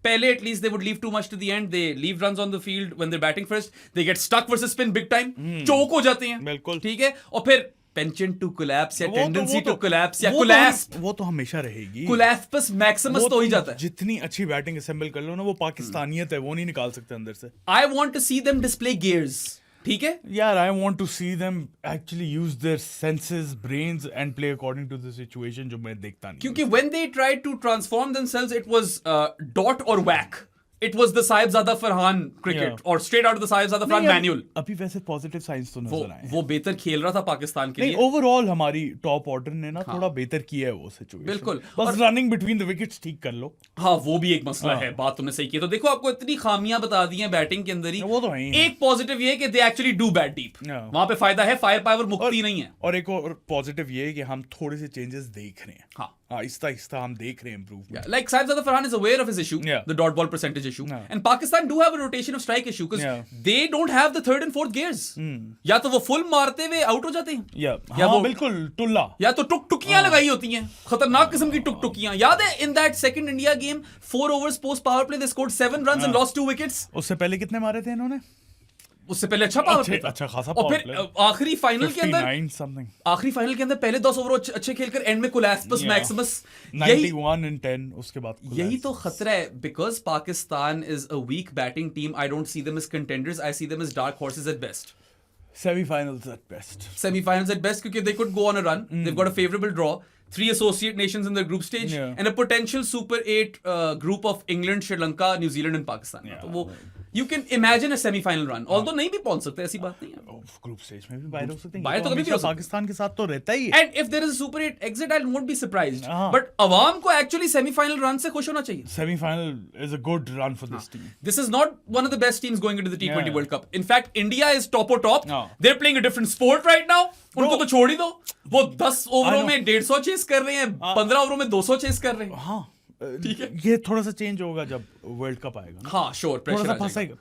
पहले at least they would leave too much to the end. They leave runs on the field when they're batting first. They get stuck versus spin big time. चौक हो जाते हैं. बिल्कुल. ठीक है, और फिर penchant to collapse या tendency to collapse या collapse, वो तो हमेशा रहेगी. collapse maximus तो ही जाता है. जितनी अच्छी बैटिंग असेंबल कर लो ना, वो पाकिस्तानियत है, वो नहीं निकाल सकते अंदर से. I want to see them display gears. ठीक है यार, I want to see them actually use their senses, brains and play according to the situation, जो मैं देखता नहीं. क्योंकि when they tried to transform themselves, it was dot or whack. It was the Sahibzada Farhan cricket or straight out of the Sahibzada Farhan manual. अभी वैसे पॉजिटिव साइंस तो नजर आए. वो बेहतर खेल रहा था पाकिस्तान के लिए. ओवरऑल हमारी टॉप ऑर्डर ने ना थोड़ा बेहतर किया है वो सिचुएशन. बिल्कुल. बस रनिंग बिटवीन द विकेट्स ठीक कर लो. हाँ, वो भी एक मसला है. बात तुमने सही की. तो देखो, आपको इतनी खामियां बता दी हैं बैटिंग के अंदर ही. वो तो है. एक पॉजिटिव ये है कि they actually do bat deep. वहां पे फायदा है, फायर पावर मुक्ति नहीं है. और एक और पॉजिटिव ये है कि हम थोड़े से चेंजेस देख रहे हैं. हाँ, आहिस्ता हम देख रहे हैं improvement. Like Saibzada Farhan is aware of his issue, the dot ball percentage issue, and Pakistan do have a rotation of strike issue because they don't have the third and fourth gears. या तो वो फुल मारते हुए आउट हो जाते हैं, या वो बिल्कुल टुल्ला, या तो टुकटुकियां लगाई होती हैं, खतरनाक किस्म की टुकटुकियां. याद है in that second India game, 4 overs post power play, they scored 7 runs and lost 2 wickets. उससे पहले कितने मारे थे इन्होंने? उससे पहले अच्छा पावर प्ले, अच्छा खासा और फिर आखिरी फाइनल के अंदर पहले 10 ओवर अच्छे खेलकर एंड में कोलैप्स मैक्सिमस 91 in 10. उसके बाद यही तो खतरा है, because Pakistan is a weak batting team. I don't see them as contenders, I see them as dark horses at best. Semi-finals at best. Semi-finals at best क्योंकि they could go on a run. They've got a favorable draw. 3 associate nations in their group stage and a potential Super 8 group of England, Sri Lanka, New Zealand and Pakistan. तो वो you can imagine a semi-final run. Although नहीं भी पहुंच सकते, ऐसी बात नहीं है. ग्रुप स्टेज में भी बाहर हो सकते हैं. बाहर तो कभी भी हो सकते हैं. पाकिस्तान के साथ तो रहता ही है. And if there is a Super 8 exit, I won't be surprised. But अवाम को actually semi-final run से खुश होना चाहिए. Semi-final is a good run for this team. This is not one of the best teams going into the T20 World Cup. In fact, India is top. They're playing a different sport right now. उनको तो छोड़ ही दो. वो 10 ओवरों में 150 चेस कर रहे हैं, 15 ओवरों में 200 चेस कर रहे हैं. हाँ, ठीक है. ये थोड़ा सा चेंज होगा जब वर्ल्ड कप आएगा. हाँ, sure.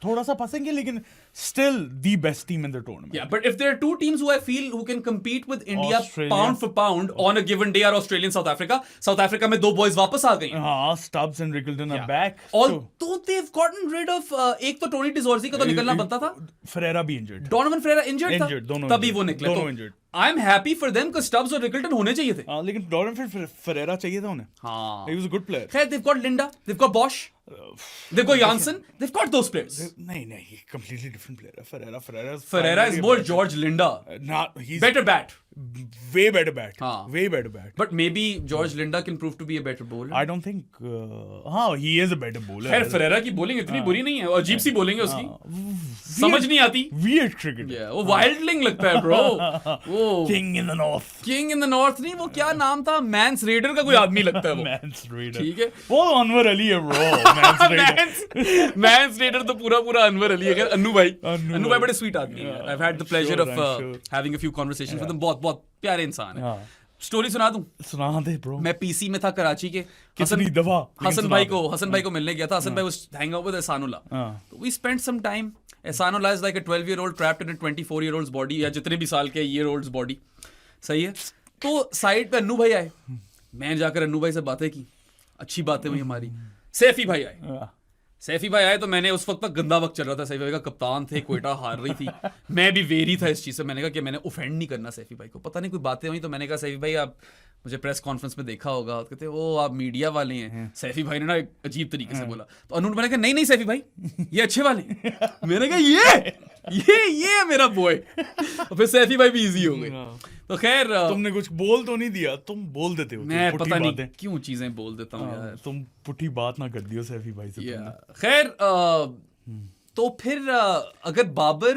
थोड़ा सा फंसेंगे, लेकिन still the best team in the tournament. Yeah, but if there are two teams who can compete with India pound for pound on a given day are Australia and South Africa. South Africa में 2 boys वापस आ गए. हाँ, Stubbs and Rickleton are back. Although they've gotten rid of एक तो टोनी डिजोर्सी का तो निकलना बनता था. Ferreira भी injured. Donovan Ferreira injured था. तभी वो निकले. दोनों injured. I'm happy for them because Stubbs और Rickleton होने चाहिए थे. हाँ, लेकिन Donovan Ferreira चाहिए था उन्हें. हाँ. He was a good player. खैर, they've got Linda, they've got Bosch, they've got Janssen, they've got those players. नहीं, completely different player. Ferreira is more George Linda. He's better bat. Way better bat. हाँ. Way better bat. But maybe George Linda can prove to be a better bowler. I don't think. हाँ, he is a better bowler. खैर, Ferreira की bowling इतनी बुरी नहीं है. अजीब सी bowling है उसकी. समझ नहीं आती. Weird cricket. Yeah, वो wildling लगता है, bro. वो King in the North. King in the North नहीं, वो क्या नाम था? Mans Raider का कोई आदमी लगता है वो. Mans Raider. ठीक है. वो अनवर अली है, bro. Mans Raider. Mans Raider तो पूरा अनवर अली है. अन्नू भाई बड़े sweet आदमी है. I've had the pleasure of having a few conversations with them. बहुत प्यारे इंसान है. स्टोरी सुना दूं? सुना दे ब्रो. मैं पीसी में था कराची के. कितनी दफा हसन भाई को मिलने गया था. हसन भाई was hanging out with Ehsanullah. We spent some time. Ehsanullah is like a 12-year-old trapped in a 24-year-old's body, या जितने भी साल के year-old's body. सही है. तो साइड पे अन्नू भाई आए. मैं जाकर अन्नू भाई से बातें की. अच्छी बातें हुई हमारी. सैफी भाई आए. सैफी भाई आए तो मैंने उस वक्त तक गंदा वक्त चल रहा था. सैफी भाई का कप्तान थे, क्वेटा हार रही थी. मैं भी वेरी था इस चीज़ से. मैंने कहा कि मैंने ऑफेंड नहीं करना सैफी भाई को. पता नहीं कोई बातें हुई तो मैंने कहा सैफी भाई आप मुझे प्रेस कॉन्फ्रेंस में देखा होगा. कहते ओ आप मीडिया वाले हैं. सैफी भाई ने ना एक अजीब तरीके से बोला. तो अनून मैंने कहा नहीं सैफी भाई ये अच्छे वाले. मैंने कहा ये मेरा बॉय. फिर सैफी भाई भी इजी हो गए. तो खैर तुमने कुछ बोल तो नहीं दिया. तुम बोल देते हो. मैं पता नहीं क्यों चीजें बोल देता हूँ यार. तुम पुठी बात ना कर दियो सैफी भाई से. खैर तो फिर अगर बाबर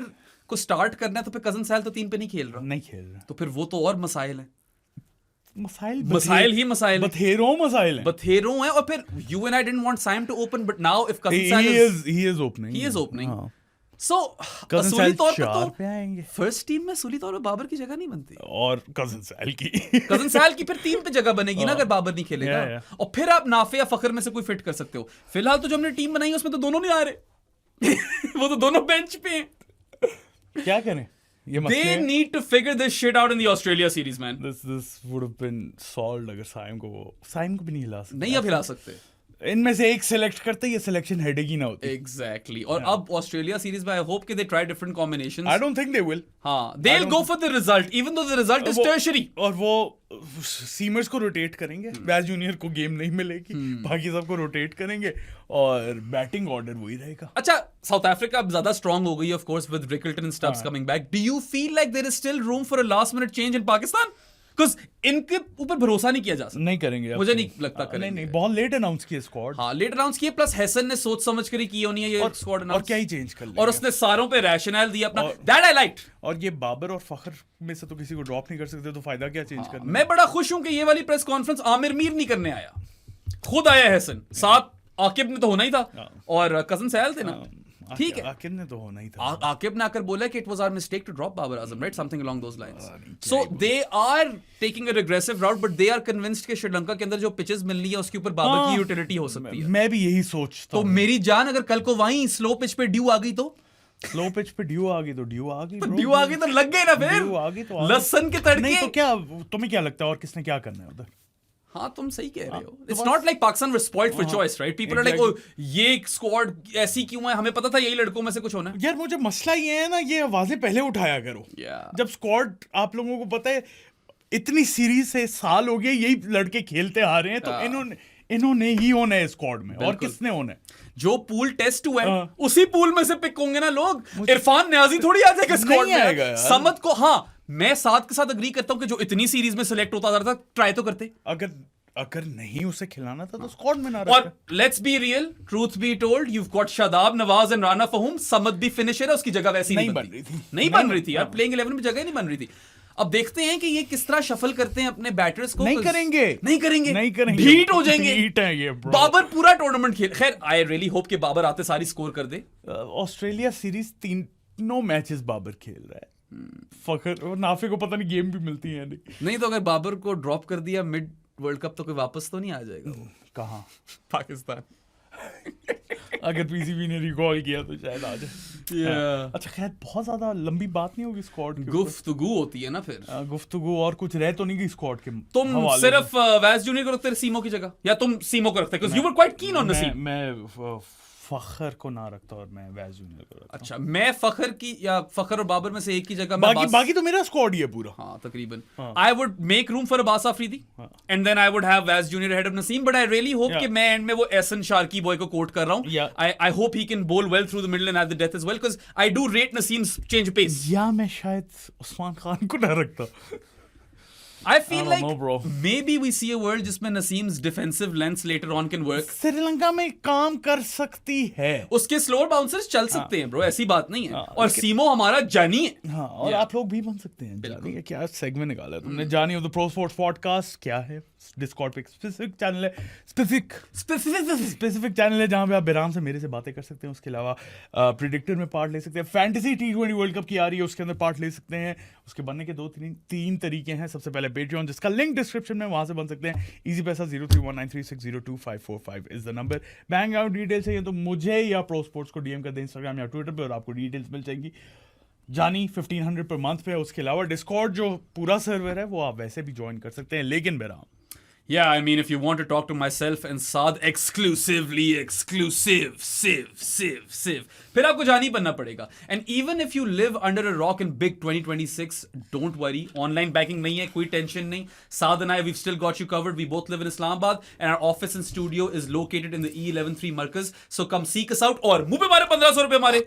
को स्टार्ट करना है तो फिर कजन सैल तो 3 पे नहीं खेल रहा. तो फिर वो तो और मसाइल है. मसाइल बथेरों है. और फिर you and I didn't want Saim to open, but now if Cousin Sal he is opening. So असूली तौर पे आएंगे. फर्स्ट टीम में असूली तौर पे बाबर की जगह नहीं बनती. और कजन सैल की फिर 3 पे जगह बनेगी ना अगर बाबर नहीं खेलेगा. और फिर आप नाफे या फखर में से कोई फिट कर सकते हो. फिलहाल तो जो हमने टीम बनाई उसमें तो दोनों नहीं आ रहे. वो तो दोनों बेंच पे हैं. क्या करें? They need to figure this shit out in the Australia series, man. This would have been solved अगर साइम को भी नहीं हिला सकते. नहीं अब हिला सकते. इनमें से एक सिलेक्ट करते ये सिलेक्शन हेडेक ही ना होती. Exactly. और अब ऑस्ट्रेलिया सीरीज में आई होप कि they try different combinations. I don't think they will. हाँ, they'll go for the result even though the result is tertiary. और वो सीमर्स को रोटेट करेंगे. बैज जूनियर को गेम नहीं मिलेगी. बाकी सबको रोटेट करेंगे और बैटिंग ऑर्डर वही रहेगा. अच्छा, साउथ अफ्रीका अब ज्यादा स्ट्रांग हो गई है of course with Rickelton and Stubs coming back. Do you feel like there is still room for a last minute change in Pakistan? Because इनके ऊपर भरोसा नहीं किया जा सकता. नहीं करेंगे. मुझे नहीं लगता करेंगे. नहीं बहुत लेट अनाउंस किया स्क्वाड. हाँ, लेट अनाउंस किया. प्लस हैसन ने सोच समझ कर ही की होनी है ये स्क्वाड अनाउंस. और क्या ही चेंज कर लिया. और उसने सारों पे रैशनल दिया अपना. That I liked. और ये बाबर और फखर में से तो किसी को ड्रॉप नहीं कर सकते. तो फायदा क्या चेंज करना. मैं बड़ा खुश हूं कि ये वाली प्रेस कॉन्फ्रेंस आमिर मीर नहीं करने आया. खुद आया हैसन. साथ आकिब ने तो होना ही था. और कजन सैल थे ना. ठीक है. आकिब ने तो होना ही था. आकिब ने आकर बोला कि it was our mistake to drop Babar Azam, right? Something along those lines. So they are taking a regressive route but they are convinced कि श्रीलंका के अंदर जो पिचेस मिल रही है उसके ऊपर बाबर की यूटिलिटी हो सकती है. मैं भी यही सोचता हूं. तो मेरी जान अगर कल को वहीं स्लो पिच पे ड्यू आ गई तो स्लो पिच पे ड्यू आ गई तो ड्यू आ गई तो लग गए ना. फिर लहसन के तड़के. नहीं तो क्या तुम्हें क्या लगता है और किसने क्या करना है उधर? हाँ, तुम सही कह रहे हो. It's not like Pakistan was spoiled for choice, right? People are like oh ये स्क्वाड ऐसी क्यों है? हमें पता था यही लड़कों में से कुछ होना है. यार मुझे मसला ये है ना, ये आवाजें पहले उठाया करो. जब स्क्वाड आप लोगों को पता है इतनी सीरीज से साल हो गए यही लड़के खेलते आ रहे हैं तो इन्होंने ही होना है स्क्वाड में, और बिल्कुल। किसने होना है? जो पूल टेस्ट हुआ है हाँ। उसी पूल में से पिक होंगे ना लोग। इरफान न्याजी थोड़ी आ जाएगा स्क्वाड नहीं आएगा में। यार। समद को, हाँ मैं साद के साथ अग्री करता हूं कि जो इतनी सीरीज में सिलेक्ट होता जा रहा था, ट्राई तो करते। अगर नहीं उसे खिलाना था तो स्क्वाड में ना और रखा। Let's be real, truth be told, you've got Shadab, Nawaz and Rana Faheem. Samad the finisher है, उसकी जगह वैसी नहीं बन रही थी। नहीं बन रही थी यार, प्लेइंग 11 में जगह ही नहीं बन रही थी। अब देखते हैं कि ये किस तरह शफल करते हैं अपने बैटर्स को। नहीं करेंगे ढीट हो जाएंगे। ढीट है ये bro। बाबर पूरा टूर्नामेंट खेल, खैर आई रियली होप कि बाबर आते सारी स्कोर कर दे। ऑस्ट्रेलिया सीरीज 3 मैचेस बाबर खेल रहा है। फखर और नाफे को पता नहीं गेम भी मिलती है नहीं तो अगर बाबर को ड्रॉप कर दिया मिड वर्ल्ड कप तो कोई वापस तो नहीं आ जाएगा वो। कहाँ? पाकिस्तान। अगर पीसीबी ने रिकॉल किया तो शायद आ जाए। अच्छा खैर, बहुत ज्यादा लंबी बात नहीं होगी स्क्वाड की। गुफ्तगू होती है ना फिर। गुफ्तगू और कुछ रह तो नहीं गई स्क्वाड के। तुम सिर्फ वैस जूनियर को रखते सीमो की जगह, या तुम सीमो को रखते? Because you were quite keen on Naseem. मैं फखर को ना रखता और मैं वैस जूनियर को रखता। अच्छा, मैं फखर की या फखर और बाबर में से एक की जगह बाकी तो मेरा स्क्वाड ही है पूरा। हाँ तकरीबन। I would make room for Abbas Afridi and then I would have Wasim junior head of Naseem, but I really hope कि मैं एंड में वो एहसन शार्की बॉय को कोट कर रहा हूँ। I hope he can bowl well through the middle and at the death as well, because I do rate Naseem's change pace. या मैं शायद उस्मान खान को ना रखता। I feel like maybe we see a world जिसमें Naseem's defensive lens later on can work। Sri Lanka में काम कर सकती है, उसके स्लोअर बाउंसर्स चल सकते हैं ब्रो, ऐसी बात नहीं है। और सीमो हमारा जानी है। हाँ, और आप लोग भी बन सकते हैं। जानी है क्या सेगमेंट निकाला है तुमने? जानी of the pro sports podcast क्या है? डिस्कॉर्ड पे स्पेसिफिक चैनल है, स्पेसिफिक चैनल है जहां पे आप बेराम से मेरे से बातें कर सकते हैं। उसके अलावा प्रिडिक्टर में पार्ट ले सकते हैं। फैंटेसी T20 वर्ल्ड कप की आ रही है, उसके अंदर पार्ट ले सकते हैं। उसके बनने के 2-3 तरीके हैं। सबसे पहले पेट्रियन, जिसका लिंक डिस्क्रिप्शन में, वहां से बन सकते हैं। इजी पैसा 031936025545 is the number. Bank account details चाहिए तो मुझे या प्रो स्पोर्ट्स को डीएम कर दें इंस्टाग्राम या ट्विटर पे, और आपको डिटेल्स मिल जाएंगी। जानी 1500 पर मंथ पे है। उसके अलावा डिस्कॉर्ड जो पूरा सर्वर है वो आप वैसे भी ज्वाइन कर सकते हैं, लेकिन बेराम। Yeah, I mean, if you want to talk to myself and Saad exclusively, फिर आपको जानी बनना पड़ेगा। And even if you live under a rock in big 2026, don't worry. Online banking नहीं है, कोई टेंशन नहीं। Saad and I, we've still got you covered. We both live in Islamabad and our office and studio is located in the E113 Markaz. So come seek us out और मुंह पे मारे 1500 रुपए मारे।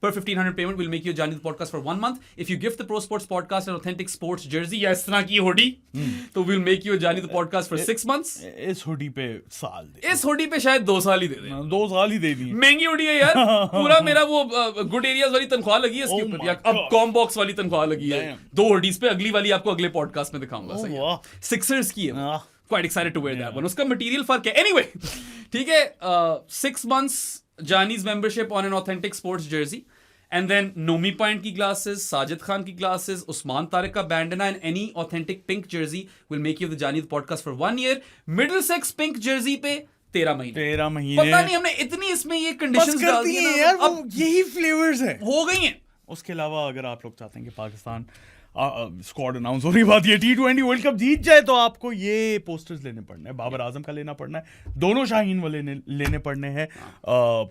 Per 1500 payment, we'll make you Jani the podcast for 1 month. If you gift the Pro Sports podcast an authentic sports jersey या इस तरह की हुडी, तो we'll make you Jani the podcast for 6 months. इस हुडी पे साल दे, इस हुडी पे शायद 2 साल ही दे दें। 2 साल ही दे दिए। महंगी हुडी है यार। पूरा मेरा वो गुड एरियाज वाली तनख्वाह लगी है इसके ऊपर, या अब कॉम बॉक्स वाली तनख्वाह लगी है 2 हुडीज पे। अगली वाली आपको अगले पॉडकास्ट में दिखाऊंगा। सही है, सिक्सर्स की है। Quite excited to wear that one. उसका मटेरियल फर्क है। Anyway, ठीक है, 6 months Jani's membership on an authentic sports jersey. And then Nomi Pint की glasses, Sajid Khan की glasses, Usman Tariq का bandana and any authentic pink jersey will make you the Jani the podcast for 1 year. Middlesex pink jersey पे 13 महीने। पता नहीं हमने इतनी इसमें ये कंडीशंस डाल दी हैं यार, वो यही फ्लेवर्स है, हो गई हैं। उसके अलावा अगर आप लोग चाहते हैं कि पाकिस्तान स्क्वाड अनाउंस हो रही बात ये T20 वर्ल्ड कप जीत जाए, तो आपको ये पोस्टर्स लेने पड़ने हैं। बाबर आजम का लेना पड़ना है, दोनों शाहीन वाले लेने पड़ने हैं,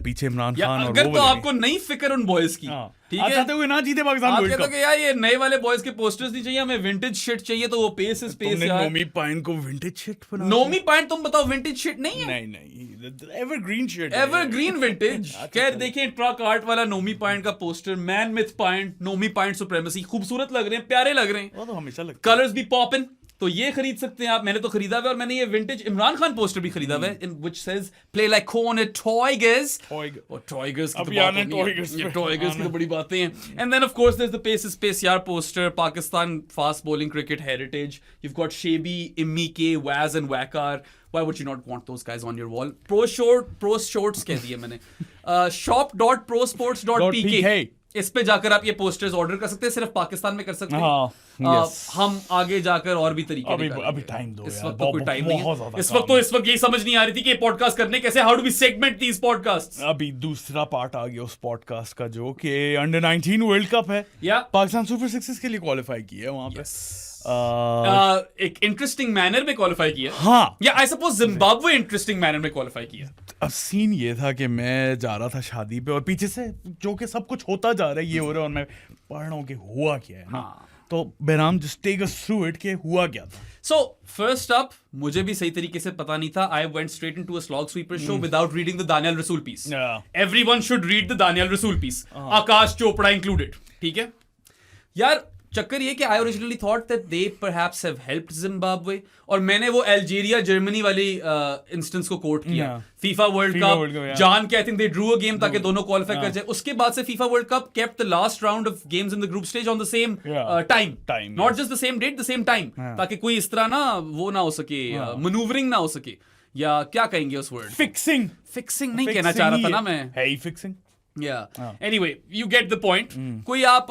पीछे इमरान खान और अगर तो आपको नहीं फिक्र उन बॉयज की, ठीक है, चाहते हुए ना जीते पाकिस्तान वर्ल्ड कप, यार ये नए वाले बॉयज के पोस्टर्स नहीं चाहिए हमें, विंटेज शिट चाहिए, तो वो पेस इज पेस यार। नोमी पाइन को विंटेज शिट बना, नोमी पाइन तुम बताओ विंटेज शिट नहीं है? नहीं, एवरग्रीन शिट, एवरग्रीन विंटेज। खैर देखिए, ट्रक आर्ट वाला नोमी पाइन का पोस्टर, मैन मिथ पाइन, नोमी पाइन सुप्रीमेसी, खूबसूरत लग रहे हैं, प्यारे लग रहे हैं, वो तो हमेशा लगता है। कलर्स भी पॉपिन, तो ये खरीद सकते हैं आप। मैंने तो खरीदा हुआ है, और मैंने ये विंटेज इमरान खान पोस्टर भी खरीदा हुआ है, in which says play like cornered tigers. और टॉयगर्स की तो बात नहीं है, ये टॉयगर्स की तो बड़ी बातें हैं। And then of course there is the pace space यार poster, Pakistan fast bowling cricket heritage, you have got Shoaib, Immy K, Waz and Waqar. Why would you not want those guys on your wall? Pro shorts कह दिए मैंने। shop.prosports.pk, इस पे जाकर आप ये पोस्टर्स ऑर्डर कर सकते हैं, सिर्फ पाकिस्तान में कर सकते हैं। हम आगे जाकर और भी तरीके अभी टाइम दो, इस वक्त तो कोई टाइम नहीं है। इस वक्त यही समझ नहीं आ रही थी कि पॉडकास्ट करने कैसे, how do we segment these podcast. अभी दूसरा पार्ट आ गया उस पॉडकास्ट का, जो कि अंडर 19 वर्ल्ड कप है, पाकिस्तान सुपर सिक्सेस के लिए क्वालिफाई किया है वहां पे। एक इंटरेस्टिंग मैनर में क्वालिफाई किया, हाँ, या I suppose Zimbabwe interesting manner में क्वालिफाई किया। अब सीन ये था कि मैं जा रहा था शादी पे, और पीछे से जो कि सब कुछ होता जा रहा है, ये हो रहा है, और मैं पढ़ रहा हूँ कि हुआ क्या है। हाँ, तो Behram just take us through it, के हुआ क्या था? So, first up, मुझे भी सही तरीके से पता नहीं था. I went straight into a slog sweeper show without reading the Daniel Rasool piece. Yeah. Everyone should read the Daniel Rasool piece. Akash Chopra included. ठीक है? यार चक्कर ये कि I originally thought that they perhaps have helped Zimbabwe, और मैंने वो अल्जीरिया जर्मनी वाली इंस्टेंस को कोट किया. FIFA World Cup, जान के I think they drew a game ताकि दोनों क्वालिफाई कर जाए. उसके बाद से FIFA World Cup kept the last round of games in the group stage on the same time. Not just the same date, the same time. ताकि कोई इस तरह ना वो ना हो सके, मैन्यूवरिंग ना हो सके, या क्या कहेंगे उस वर्ड? फिक्सिंग नहीं कहना चाह रहा था ना मैं. है ही fixing. Yeah. Anyway, you get the point. कोई आप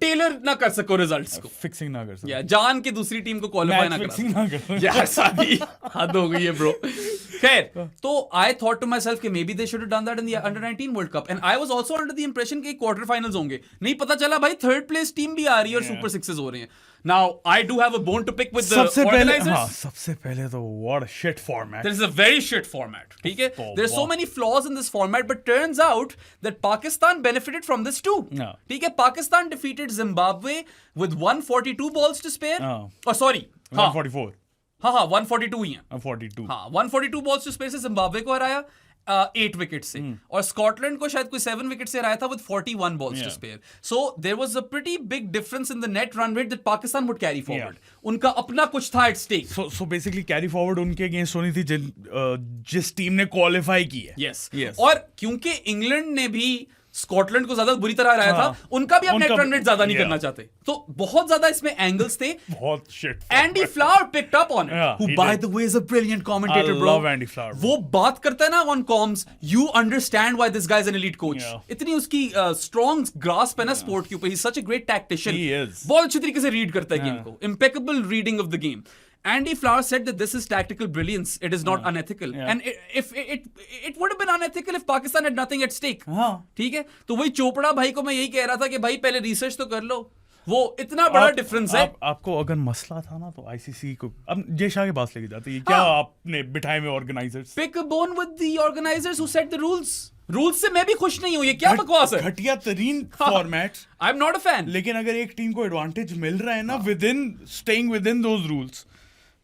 टेलर ना कर सको रिजल्ट्स को. फिक्सिंग ना कर सको. Yeah, जान के दूसरी टीम को क्वालिफाई ना करा. फिक्सिंग ना कर. यार सादी हद हो गई है ब्रो. खैर, तो I thought to myself कि maybe they should have done that in the under-19 World Cup, and I was also under the impression कि quarter finals होंगे. नहीं पता चला भाई थर्ड प्लेस टीम भी आ रही है और सुपर सिक्सेस हो रहे हैं. Now I do have a bone to pick with the organizers. सबसे पहले तो what a shit format. This is a very shit format. ठीक है? There's so many flaws in this format, but turns out that Pakistan benefited from this too. ठीक है? Pakistan defeated Zimbabwe with 142 balls to spare. Oh, sorry. 144. हाँ 142 ही हैं. 42. हाँ 142 balls to spare से Zimbabwe को हराया 8 विकेट से, और स्कॉटलैंड को शायद कोई 7 विकेट से हराया था with 41 balls to spare. So there was a pretty big difference in the net run rate that Pakistan would carry forward. उनका अपना कुछ था at stake. So basically carry forward उनके अगेंस्ट होनी थी जिस टीम ने क्वालिफाई की है. Yes. और क्योंकि इंग्लैंड ने भी स्कॉटलैंड को ज्यादा बुरी तरह हराया था, उनका भी अब नेट रन रेट ज्यादा नहीं करना चाहते, तो बहुत ज्यादा इसमें एंगल्स थे. बहुत shit. Andy flower picked up on it, who by the way is a brilliant commentator, bro. I love Andy Flower. वो बात करता है ना on comms, you understand why this guy is an elite coach. इतनी उसकी strong grasp है ना sport के ऊपर. He's such a great tactician. He is. बहुत अच्छी तरीके से रीड करता है गेम को. Impeccable reading of the game. Andy Flower said that this is tactical brilliance. It is not unethical. And if it would have been unethical if Pakistan had nothing at stake. ठीक है? तो वही चोपड़ा भाई को मैं यही कह रहा था कि भाई पहले रिसर्च तो कर लो. वो इतना बड़ा डिफरेंस है. आपको अगर मसला था ना तो आईसीसी को अब जय शाह के पास लेके जाते हैं. क्या आपने बिठाए में organisers? Pick a bone with the organizers who set the rules. Rules से मैं भी खुश नहीं हूं. ये क्या बकवास है? घटिया तरीन format. I am not a fan. लेकिन अगर एक टीम को एडवांटेज मिल रहा है ना staying with in those rules,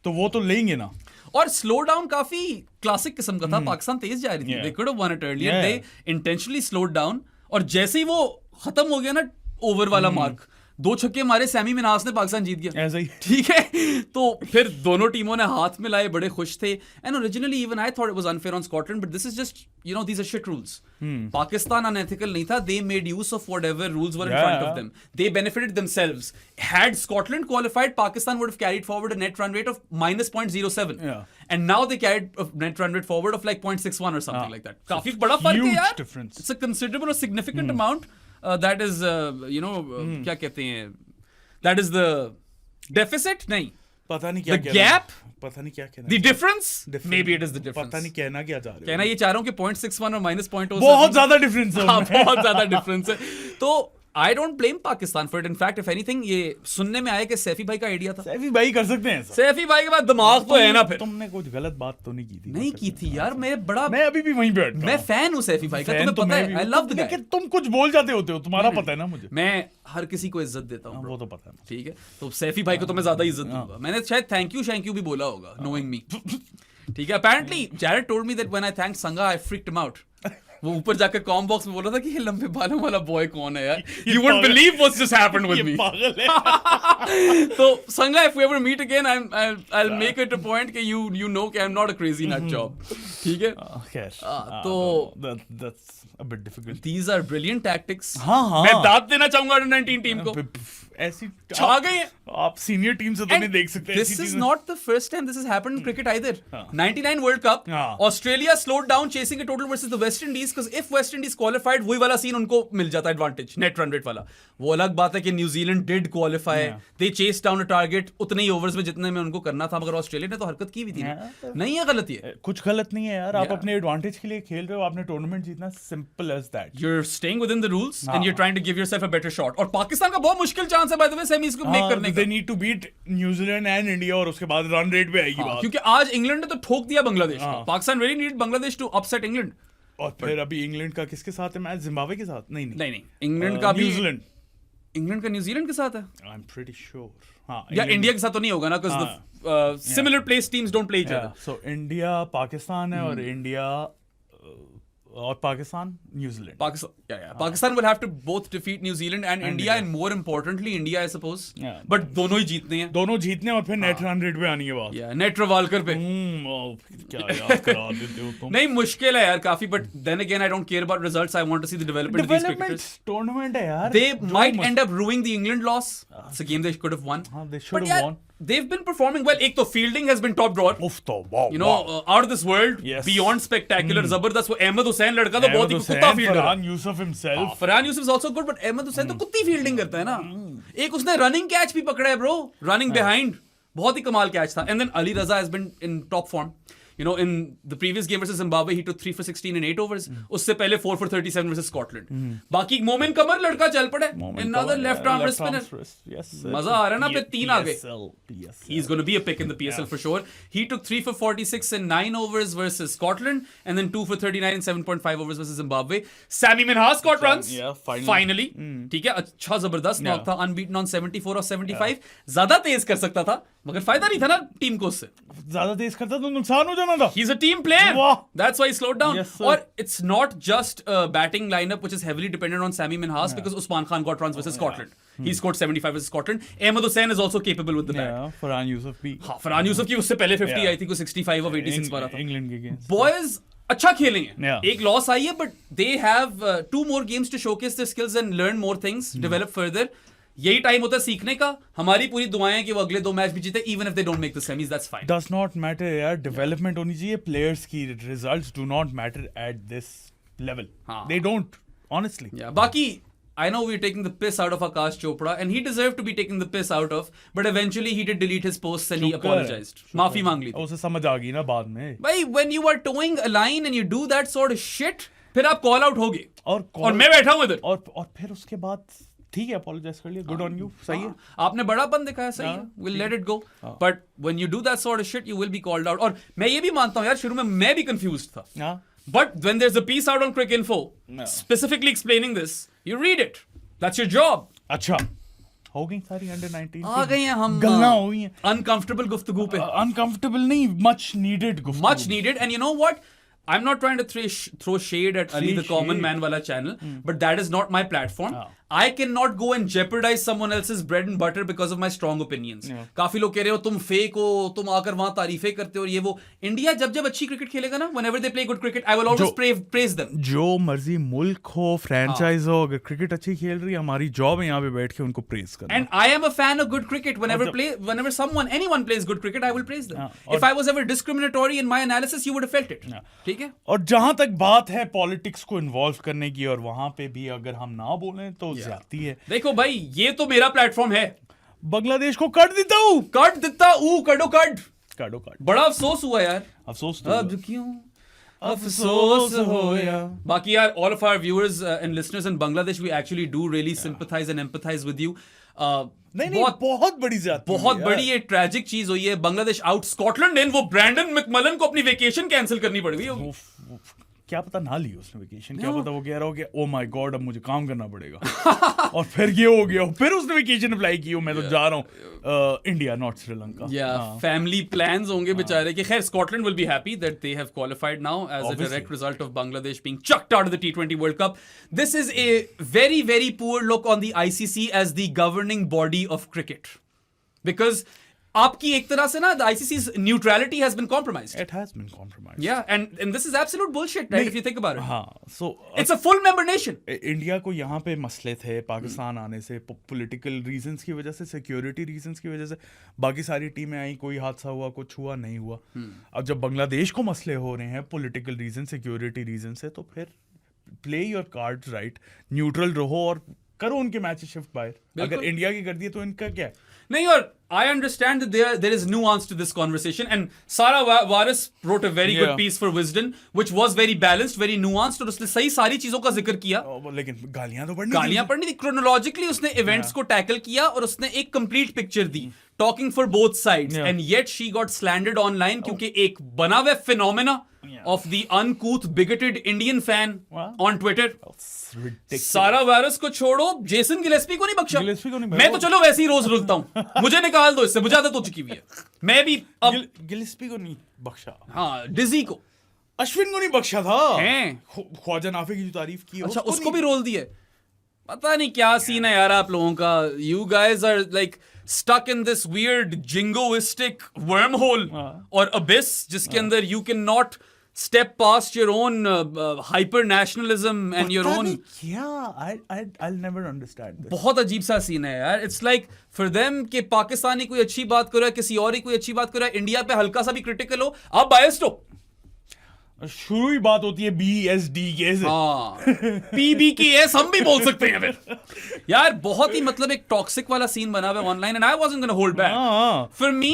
तो वो तो लेंगे ना. और स्लो डाउन काफी क्लासिक किस्म का था. पाकिस्तान तेज जा रही थी. They could have won it earlier. They intentionally slowed down. और जैसे ही वो खत्म हो गया ना ओवर वाला मार्क, 2 छक्के मारे सैमी मिनास ने, पाकिस्तान जीत गया. ऐसा ही. ठीक है? तो फिर दोनों टीमों ने हाथ मिलाए, बड़े खुश थे. And originally even I thought it was unfair on Scotland, but this is just these are shit rules. Pakistan unethical नहीं था. They made use of whatever rules were in front of them. They benefited themselves. Had Scotland qualified, Pakistan would have carried forward a net run rate of minus 0.07. And now they carried a net run rate forward of like 0.61 or something like that. काफी बड़ा फर्क है यार. Difference. It's a considerable or significant amount. That is, क्या कहते हैं? That is the deficit? नहीं. पता नहीं क्या the gap, पता नहीं क्या कहना. the difference, maybe it is the difference. पता नहीं कहना क्या चाह रहे हो. कहना ये चाह रहा हूँ कि 0.61 और minus 0.07 बहुत ज्यादा डिफरेंस है. बहुत ज्यादा डिफरेंस है. तो I don't blame Pakistan for it. In fact, if anything, ये सुनने में आया कि सैफी भाई का आइडिया था. सैफी भाई कर सकते हैं. सैफी भाई के पास दिमाग तो है ना. फिर तुमने कुछ गलत बात तो नहीं की थी. नहीं की थी यार. मैं अभी भी वहीं बैठ. मैं फैन हूँ सैफी भाई का. तुम्हें पता है. I love the guy. लेकिन तुम कुछ बोल जाते होते हो. तुम्हारा पता है ना मुझे. मैं हर किसी को इज्जत देता हूँ. वो तो पता है. ठीक है? तो सैफी भाई को तो मैं ज्यादा इज्जत दूंगा. मैंने शायद थैंक यू भी बोला होगा, knowing me. ठीक है? Apparently, Jared told me that when I thanked Sangha, I freaked him out. वो ऊपर जाकर कॉम बॉक्स में बोला था कि ये लंबे बालों वाला बॉय कौन है यार. You won't believe what's just happened with me. पागल है. तो संगा, if we ever meet again, I'll make it a point कि you know कि I'm not a crazy nut job. ठीक है? तो that's a bit difficult. These are brilliant tactics. हाँ. मैं दाद देना चाहूंगा under-19 टीम को. ऐसी छा गई है. आप सीनियर टीम से तो नहीं देख सकते. This is not the first time this has happened in cricket either. 99 World Cup, Australia slowed down chasing a total versus the West Indies because if West Indies qualified, वही वाला सीन उनको मिल जाता एडवांटेज, नेट रन रेट वाला. वो अलग बात है कि New Zealand did qualify. They chess down a target उतने ही ओवर्स में जितने में उनको करना था, मगर ऑस्ट्रेलिया ने तो हरकत की भी थी. नहीं है गलत ये. कुछ गलत नहीं है यार. आप अपने एडवांटेज के लिए खेल रहे हो. आपने टूर्नामेंट जीतना. Simple as that. You're staying within the rules and you're trying to give yourself a better shot. और पाकिस्तान का बहुत मुश्किल चांस है बाय द वे सेमीज को मेक करने का. They need to beat New Zealand and India और उसके बाद रन रेट पे आएगी बात. क्योंकि आज इंग्लैंड ने तो ठोक दिया बांग्लादेश को. Pakistan really needed Bangladesh to upset England. और फिर अभी इंग्लैंड का किसके साथ है मैच? जिम्बाब्वे के साथ? नहीं. इंग्लैंड का भी. इंग्लैंड का न्यूजीलैंड के साथ है I'm pretty sure. हाँ, या इंडिया के साथ तो नहीं होगा ना because similar place teams don't play each Yeah, other so India Pakistan है और इंडिया और Pakistan New Zealand. Pakistan will have to both defeat New Zealand and India and more importantly India I suppose Yeah. but दोनों ही जीतने हैं दोनों जीतने और फिर नेट रन रेट पे आने के बाद. नेट रवालकर पे क्या याद करा देते हो तुम. नहीं मुश्किल है यार काफी but then again I don't care about results I want to see the development of these development cricketers tournament है यार. they might end up ruining the England loss it's a game they could have won हाँ, they should but have yeah won. they've been performing well एक तो fielding has been top drawer उफ तो wow. you know out of this world Yes. beyond spectacular जबरदस्त वो अहमद हुसैन लड़का तो बहुत ही कुत्ता फील्डर है Farhan Yousuf himself. Farhan Yousuf is also good but Ahmed Hussain तो कुत्ती फील्डिंग करता है ना एक उसने रनिंग कैच भी पकड़ा है ब्रो रनिंग बिहाइंड बहुत ही कमाल कैच था and then Ali Raza has been in top form you know in the previous game versus Zimbabwe he took 3 for 16 in 8 overs उससे पहले 4 for 37 versus Scotland बाकी मोमिन कमर लड़का चल पड़े another left arm wrist spinner Yes, मजा आ रहा है ना पे 3 आ गए PSL. he's going to be a pick in the PSL for sure he took 3 for 46 in 9 overs versus Scotland and then 2 for 39 in 7.5 overs versus Zimbabwe Sammy Minhas got runs Yeah, finally ठीक है अच्छा जबरदस्त नॉक था unbeaten on 74 और 75 ज्यादा तेज कर सकता था मगर फायदा नहीं था ना टीम को उससे ज्यादा तेज करता तो नुकसान हो जाना था. He's a team player. Wow. That's why he slowed down. Yes, sir. Or it's not just a batting lineup which is heavily dependent on Sammy Minhas because Usman Khan got runs versus Scotland. He scored 75 versus Scotland. Ahmed Hussain is also capable with the bat. Yeah, Farhan Yusuf भी. हाँ, फरहान यूसुफ की उससे पहले 50 Yeah. आई थी को 65 और 86 मारा था. इंग्लैंड के against. Boys अच्छा खेलेंगे. Yeah. एक लॉस आई है but they have 2 more games to showcase their skills and learn more things, develop further. यही टाइम होता है सीखने का हमारी पूरी दुआएं हैं कि वो अगले 2 मैच भी जीते even if they don't make the semis that's fine. Does not matter यार. डेवलपमेंट होनी चाहिए प्लेयर्स की. Results do not matter at this level. हाँ. They don't. Honestly. Yeah, Baki, I know we're taking the piss out of Akash Chopra, and he deserved to be taken the piss out of, but eventually he did delete his posts and he apologized. Maafi मांग ली थी. उसे समझ आ गई ना बाद में. भाई, when you are towing a line and you do that sort of shit, फिर आप call out होगे. और मैं बैठा हूँ इधर. और फिर उसके बाद ठीक है अपोलोजाइज कर लिया. Good on you. सही है. आपने बड़ापन दिखाया सही है. We'll let it go. But when you do that sort of shit, you will be called out. और मैं ये भी मानता हूँ यार शुरू में मैं भी confused था. हाँ. But when there's a piece out on Cricinfo specifically explaining this, you read it. That's your job. अच्छा हो गई सारी अंडर 19 आ गए हैं हम गल्ला हो गई हैं. uncomfortable गुफ्तगू पे. Uncomfortable नहीं, much needed गुफ्तगू. Much needed, and you know what? I'm not trying to throw shade at Ali the Common Man wala channel, but that is not my platform. I cannot go and jeopardize someone else's bread and butter because of my strong opinions. काफी लोग कह रहे हो तुम फेक हो, तुम आकर वहां तारीफें करते हो और ये वो. इंडिया जब अच्छी क्रिकेट खेलेगा ना, whenever they play good cricket, I will always praise them. जो मर्जी मुल्क हो, फ्रेंचाइज हो, अगर क्रिकेट अच्छी खेल रही है, हमारी जॉब है यहाँ पे बैठ के उनको प्रेज करना. And I am a fan of good cricket. Whenever anyone plays good cricket, I will praise them. If I was ever discriminatory in my analysis, you would have felt it. ठीक है? और जहां तक बात है पॉलिटिक्स को इन्वॉल्व करने की और वहां पे भी अगर हम ना बोलें तो ज्यादती है. देखो भाई ये तो मेरा प्लेटफॉर्म है. बांग्लादेश को कट देता हूँ. काटो. बड़ा अफसोस हुआ यार. अफसोस तो अब क्यों अफसोस होया. बाकी यार all of our viewers and listeners in Bangladesh we actually do really sympathize and empathize with you. नहीं बहुत बड़ी ज्यादती है. बहुत बड़ी ये ट्रैजिक चीज हुई है. बांग्लादेश आउट स्कॉटलैंड इन वो ब्रैंडन मैकमलन को अपनी वेकेशन कैंसिल करनी पड़ गई होगी. क्या पता ना ली उसने वेकेशन. क्या पता वो कह रहा हो गया ओ माय गॉड अब मुझे काम करना पड़ेगा और फिर ये हो गया. फिर उसने वेकेशन अप्लाई की. मैं तो जा रहा हूँ India not Sri Lanka. Family plans होंगे बेचारे के. खैर Scotland will be happy that they have qualified now as a direct result of Bangladesh being chucked out of the T20 World Cup. This is a very very poor look on the ICC as the governing body of cricket because आपकी एक तरह से ना the ICC's neutrality has been compromised. It has been compromised. Yeah, and this is absolute bullshit, right? If you think about it. हाँ, so it's a full member nation. India को यहाँ पे मसले थे पाकिस्तान आने से, पॉलिटिकल रीजंस की वजह से, सिक्योरिटी रीजंस की वजह से. बाकी सारी टीमें आई, कोई हादसा हुआ, कुछ हुआ नहीं हुआ. अब जब बांग्लादेश को मसले हो रहे हैं पॉलिटिकल रीजन, सिक्योरिटी रीजन से, तो फिर play your cards right, neutral रहो और करो उनके मैचेस शिफ्ट बाहर. अगर इंडिया की कर दिए तो इनका क्या है. नहीं, और I understand that there is nuance to this conversation, and Sarah Waris wrote a very good piece for Wisden, which was very balanced, very nuanced, और उसने सही सारी चीजों का जिक्र किया. लेकिन गालियां पड़नी थी. Chronologically उसने events को tackle किया और उसने एक complete picture the, talking for both sides, and yet she got slandered online क्योंकि एक बना हुआ phenomena of the uncouth, bigoted Indian fan on Twitter. Sarah Waris को छोड़ो, जेसन गिलेस्पी को नहीं बख्शा. गिलेस्पी को नहीं मैं तो चलो वैसे ही रोज रुलता हूँ, मुझे निकाल दो इससे, मुझे आदत हो चुकी हुई है। मैं भी अब गिलेस्पी को नहीं बख्शा, हाँ डिजी को, अश्विन को नहीं बख्शा था। हैं? ख्वाजा नाफे की जो तारीफ की है, अच्छा उसको नहीं। भी रोल दिया। पता नहीं क्या सीन है यार आप लोगों का। You guys are like stuck in this weird jingoistic wormhole or abyss जिसके अंदर you cannot step past your own hyper nationalism and your पता own नहीं क्या, I'll never understand this. बहुत अजीब सा सीन है यार। इट्स लाइक फॉर देम कि पाकिस्तानी कोई अच्छी बात कर रहा है, किसी और ही कोई अच्छी बात कर रहा है, इंडिया पे हल्का सा भी क्रिटिकल हो, आप बायस्ड हो। शुरू ही बात होती है BSD के से। हाँ PBKS हम भी बोल सकते हैं फिर। यार बहुत ही मतलब एक टॉक्सिक वाला सीन बना हुआ है online, and I wasn't gonna hold back. For me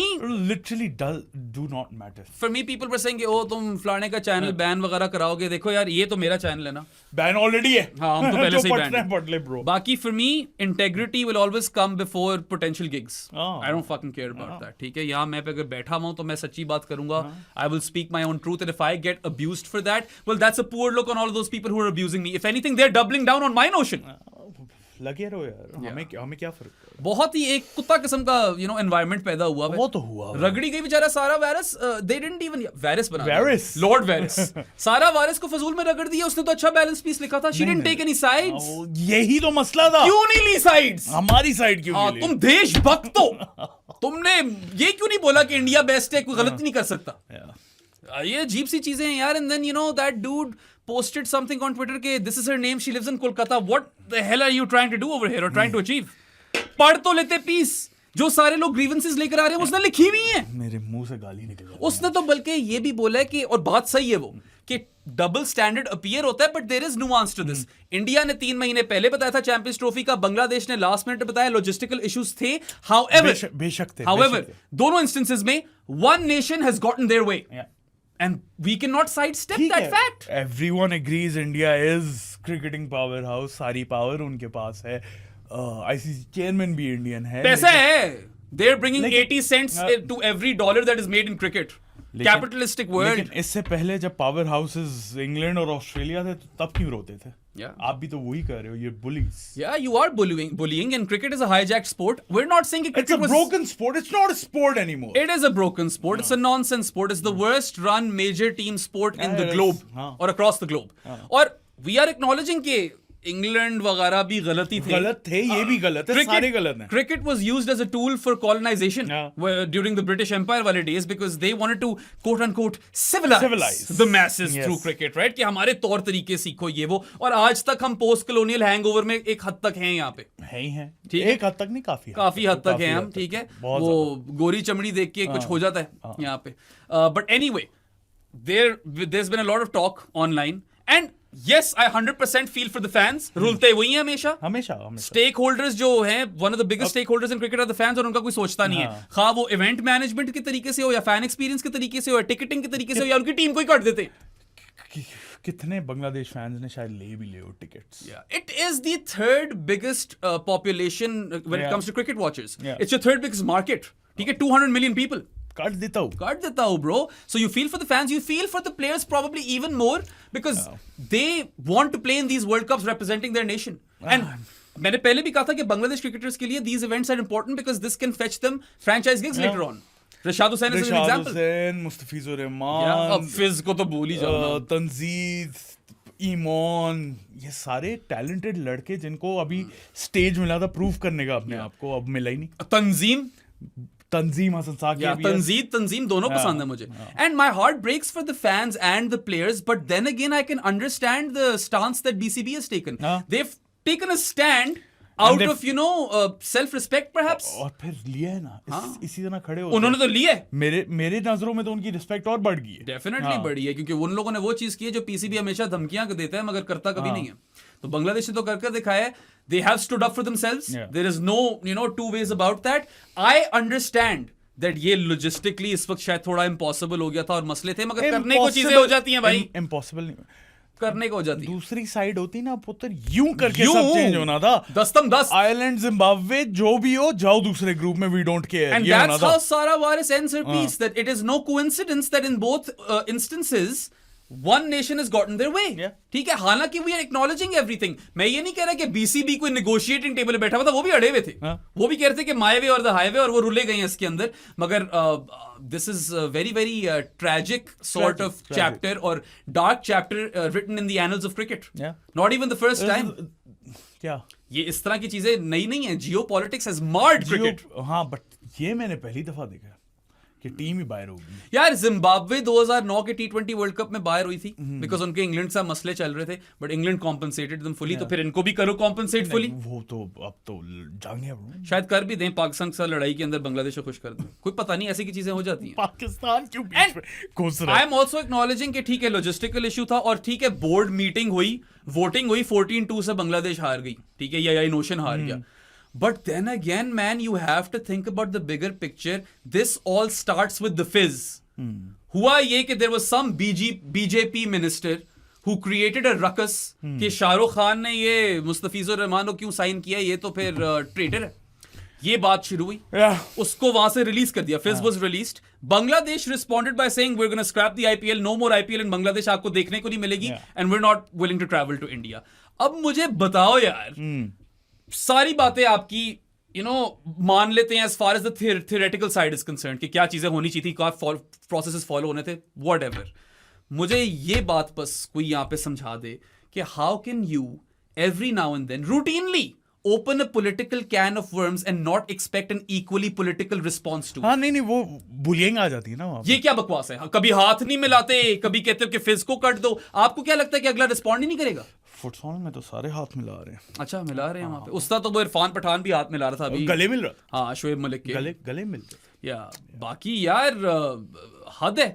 literally do not matter. For me people were saying oh तुम फलाने का चैनल बैन वगैरह कराओगे, देखो यार ये तो मेरा चैनल है ना, बैन ऑलरेडी है। हाँ हम तो पहले से ही पट ले बैन। ब्रो। बाकी for me integrity will always come before potential gigs. हाँ। I don't fucking care about that. ठीक है, यहाँ मैं पे अगर बैठा हुआ हूं तो मैं सच्ची बात करूंगा। I will speak my own truth, and if I get abused for that, well that's a poor look on all of those people who are abusing me. If anything they're doubling down on my notion. लगे रहो यार, हमें क्या फर्क है। बहुत ही एक कुत्ता किस्म का एनवायरनमेंट पैदा हुआ है। वो तो हुआ रगड़ी गई बेचारा सारा virus. They didn't even virus बना वायरस, लॉर्ड वायरस सारा वायरस को फजूल में रगड़ दिया। उसने तो अच्छा बैलेंस पीस लिखा था। She didn't take any sides. यही तो मसला था। क्यों नहीं ली साइड्स? हमारी साइड क्यों नहीं ली? तुम देशभक्त हो, तुमने ये क्यों नहीं बोला कि इंडिया बेस्ट है, कोई गलती नहीं कर सकता? ये अजीब सी चीजें हैं यार। And then that dude posted something on Twitter के this is her name, she lives in Kolkata. What the hell are you trying to do over here or trying to achieve? पढ़ तो लेते पीस, जो सारे लोग grievances लेकर आ रहे हैं उसने लिखी हुई है। मेरे मुंह से गाली निकल जाती है। उसने तो बल्कि ये भी बोला है कि, और बात सही है वो, कि डबल स्टैंडर्ड अपीयर होता है, but there is nuance to this. India ने 3 महीने पहले बताया था चैंपियंस ट्रॉफी का, बांग्लादेश ने लास्ट मिनट बताया, लॉजिस्टिकल इश्यूज थे। हाउएवर बेशक थे, दोनों इंस्टेंसेस में one nation has gotten their way. And we cannot sidestep that fact. Everyone agrees India is cricketing powerhouse, सारी power उनके पास है। ICC chairman भी Indian है। पैसा है। They're bringing 80 cents to every dollar that is made in cricket. Capitalistic world. लेकिन इससे पहले जब पावर हाउसेस इंग्लैंड और ऑस्ट्रेलिया थे, तो तब क्यों रोते थे? आप भी तो वही कर रहे हो, ये bullies. Yeah, you are bullying, and cricket is a hijacked sport. We're not saying that it's a broken sport. It's not a sport anymore. It is a broken sport. It's a nonsense sport. It's the worst run major team sport in the globe or across the globe. और we are acknowledging कि इंग्लैंड वगैरह भी गलती थे, गलत थे, ये भी गलत है, सारे गलत हैं। Cricket was used as a tool for colonization during the British Empire वाले days because they wanted to quote unquote civilize the masses through cricket, right? कि हमारे तौर तरीके सीखो ये वो, और आज तक हम पोस्ट कलोनियल हैंगओवर में एक हद तक हैं यहाँ पे। है ही हैं। ठीक है, एक हद तक नहीं, काफी हद तक हैं हम। ठीक है, वो गोरी चमड़ी देख के कुछ हो जाता है यहाँ पे। But anyway, there's been a lot of talk online, and yes, I 100% feel for the fans. रुलते वही हैं हमेशा। स्टेक होल्डर्स जो हैं, one of the biggest stakeholders in cricket are the fans, और उनका कोई सोचता नहीं है। खा वो इवेंट मैनेजमेंट के तरीके से हो, या फैन एक्सपीरियंस के तरीके से हो, या टिकटिंग के तरीके से हो, या उनकी टीम को ही काट देते। कितने बांग्लादेश फैंस ने शायद ले भी ले हो tickets. It is the third biggest population when it comes to cricket watchers. It's your third biggest market. ठीक है, 200 million people. काट देता हूँ bro. So you feel for the fans, you feel for the players probably even more, because they want to play in these World Cups representing their nation. And मैंने पहले भी कहा था कि बांग्लादेश क्रिकेटर्स के लिए these events are important because this can fetch them franchise gigs later on. Rashad Hussain is an example. Mustafizur Rahman, फिज को तो भूल ही जाओ, तंजीद, ईमान, ये सारे टैलेंटेड लड़के जिनको अभी स्टेज मिला था प्रूव करने का अपने आप को, अब मिला ही नहीं। तंजीम हसन साकिब, तंजीम दोनों पसंद है मुझे। And my heart breaks for the fans and the players, but then again I can understand the stance that BCB has taken. They've taken a stand out of self respect perhaps, और फिर लिया है ना, इसी तरह खड़े हो उन्होंने तो लिया है। मेरे नजरों में तो उनकी रिस्पेक्ट और बढ़ गई है। डेफिनेटली बढ़ी है, क्योंकि उन लोगों ने वो चीज की है जो पीसीबी हमेशा धमकियां देता है मगर करता कभी नहीं है। तो बांग्लादेश ने तो करके दिखाया है। They have stood up for themselves. There is no two ways about that. I understand that ये logistically इस वक्त शायद थोड़ा impossible हो गया था और मसले थे, मगर करने को चीजें हो जाती हैं भाई। Impossible नहीं, करने को हो जाती है। दूसरी साइड होती ना पुत्र, यूं करके सब चेंज होना था। 10 आयरलैंड, जिम्बाब्वे, जो भी हो, जाओ दूसरे ग्रुप में, we don't care। And that's how Sarah Waris ends her piece, that it is no coincidence that in both instances one nation has gotten their way. Yeah. ठीक है, हालांकि we are acknowledging everything. मैं ये नहीं कह रहा कि BCB कोई negotiating table पे बैठा हुआ था, वो भी अड़े हुए थे. हाँ. वो भी कह रहे थे कि my way और the highway, और वो रुले गए हैं इसके अंदर. मगर this is a very very tragic sort of chapter or dark chapter written in the annals of cricket. Yeah. Not even the first time. क्या ये इस तरह की चीजें नई नहीं है. Geopolitics has marred cricket. हाँ, बट ये मैंने पहली दफा देखा कि टीम ही बाहर होगी. यार जिम्बाब्वे 2009 के T20 वर्ल्ड कप में बाहर हुई थी बिकॉज उनके इंग्लैंड से मसले चल रहे थे, but England compensated them fully. तो फिर इनको भी करो कॉम्पनसेट फुली. वो तो अब तो जाएंगे bro. शायद कर भी दें, पाकिस्तान के साथ लड़ाई के अंदर बांग्लादेश को खुश कर दें. कोई पता नहीं, ऐसी की चीजें हो जाती हैं. पाकिस्तान क्यों बीच में घुस रहा आई है? एम ऑल्सो एक्नॉलेजिंग कि ठीक है लॉजिस्टिकल इशू था, और ठीक है बोर्ड मीटिंग हुई, वोटिंग हुई, 14-2 से बांग्लादेश हार गई. ठीक है, या नोशन हार गया. But then again, man, you have to think about the bigger picture. This all starts with the fizz. हुआ ये कि there was some BJP minister who created a ruckus कि शाहरुख खान ने ये मुस्तफिजुर रहमान को क्यों साइन किया, ये तो फिर ट्रेटर है. ये बात शुरू हुई. उसको वहां से रिलीज कर दिया. Fizz was released. Bangladesh responded by saying we are gonna scrap the IPL, no more IPL in Bangladesh, आपको देखने को नहीं मिलेगी, and we are not willing to travel to India. अब मुझे बताओ यार, सारी बातें आपकी मान लेते हैं as far as the theoretical side is concern कि क्या चीजें होनी चाहिए थी, क्या प्रोसेसेस फॉलो होने थे, व्हाटएवर. मुझे ये बात बस कोई यहाँ पे समझा दे कि how can you every now and then routinely open a political can of worms and not expect an equally political response to it. हाँ, नहीं वो बुलिंग आ जाती है ना वहाँ पे. ये क्या बकवास है? कभी हाथ नहीं मिलाते, कभी कहते हो कि फिज को कट दो. आपको क्या लगता है कि अगला रिस्पॉन्ड ही नहीं करेगा? फुटसॉल में तो सारे हाथ मिला रहे हैं. अच्छा, मिला रहे हैं वहाँ पे. उसका तो वो इरफान पठान भी हाथ मिला रहा था अभी. गले मिल रहा. हाँ, शोएब मलिक के गले मिल रहे. या बाकी यार हद है,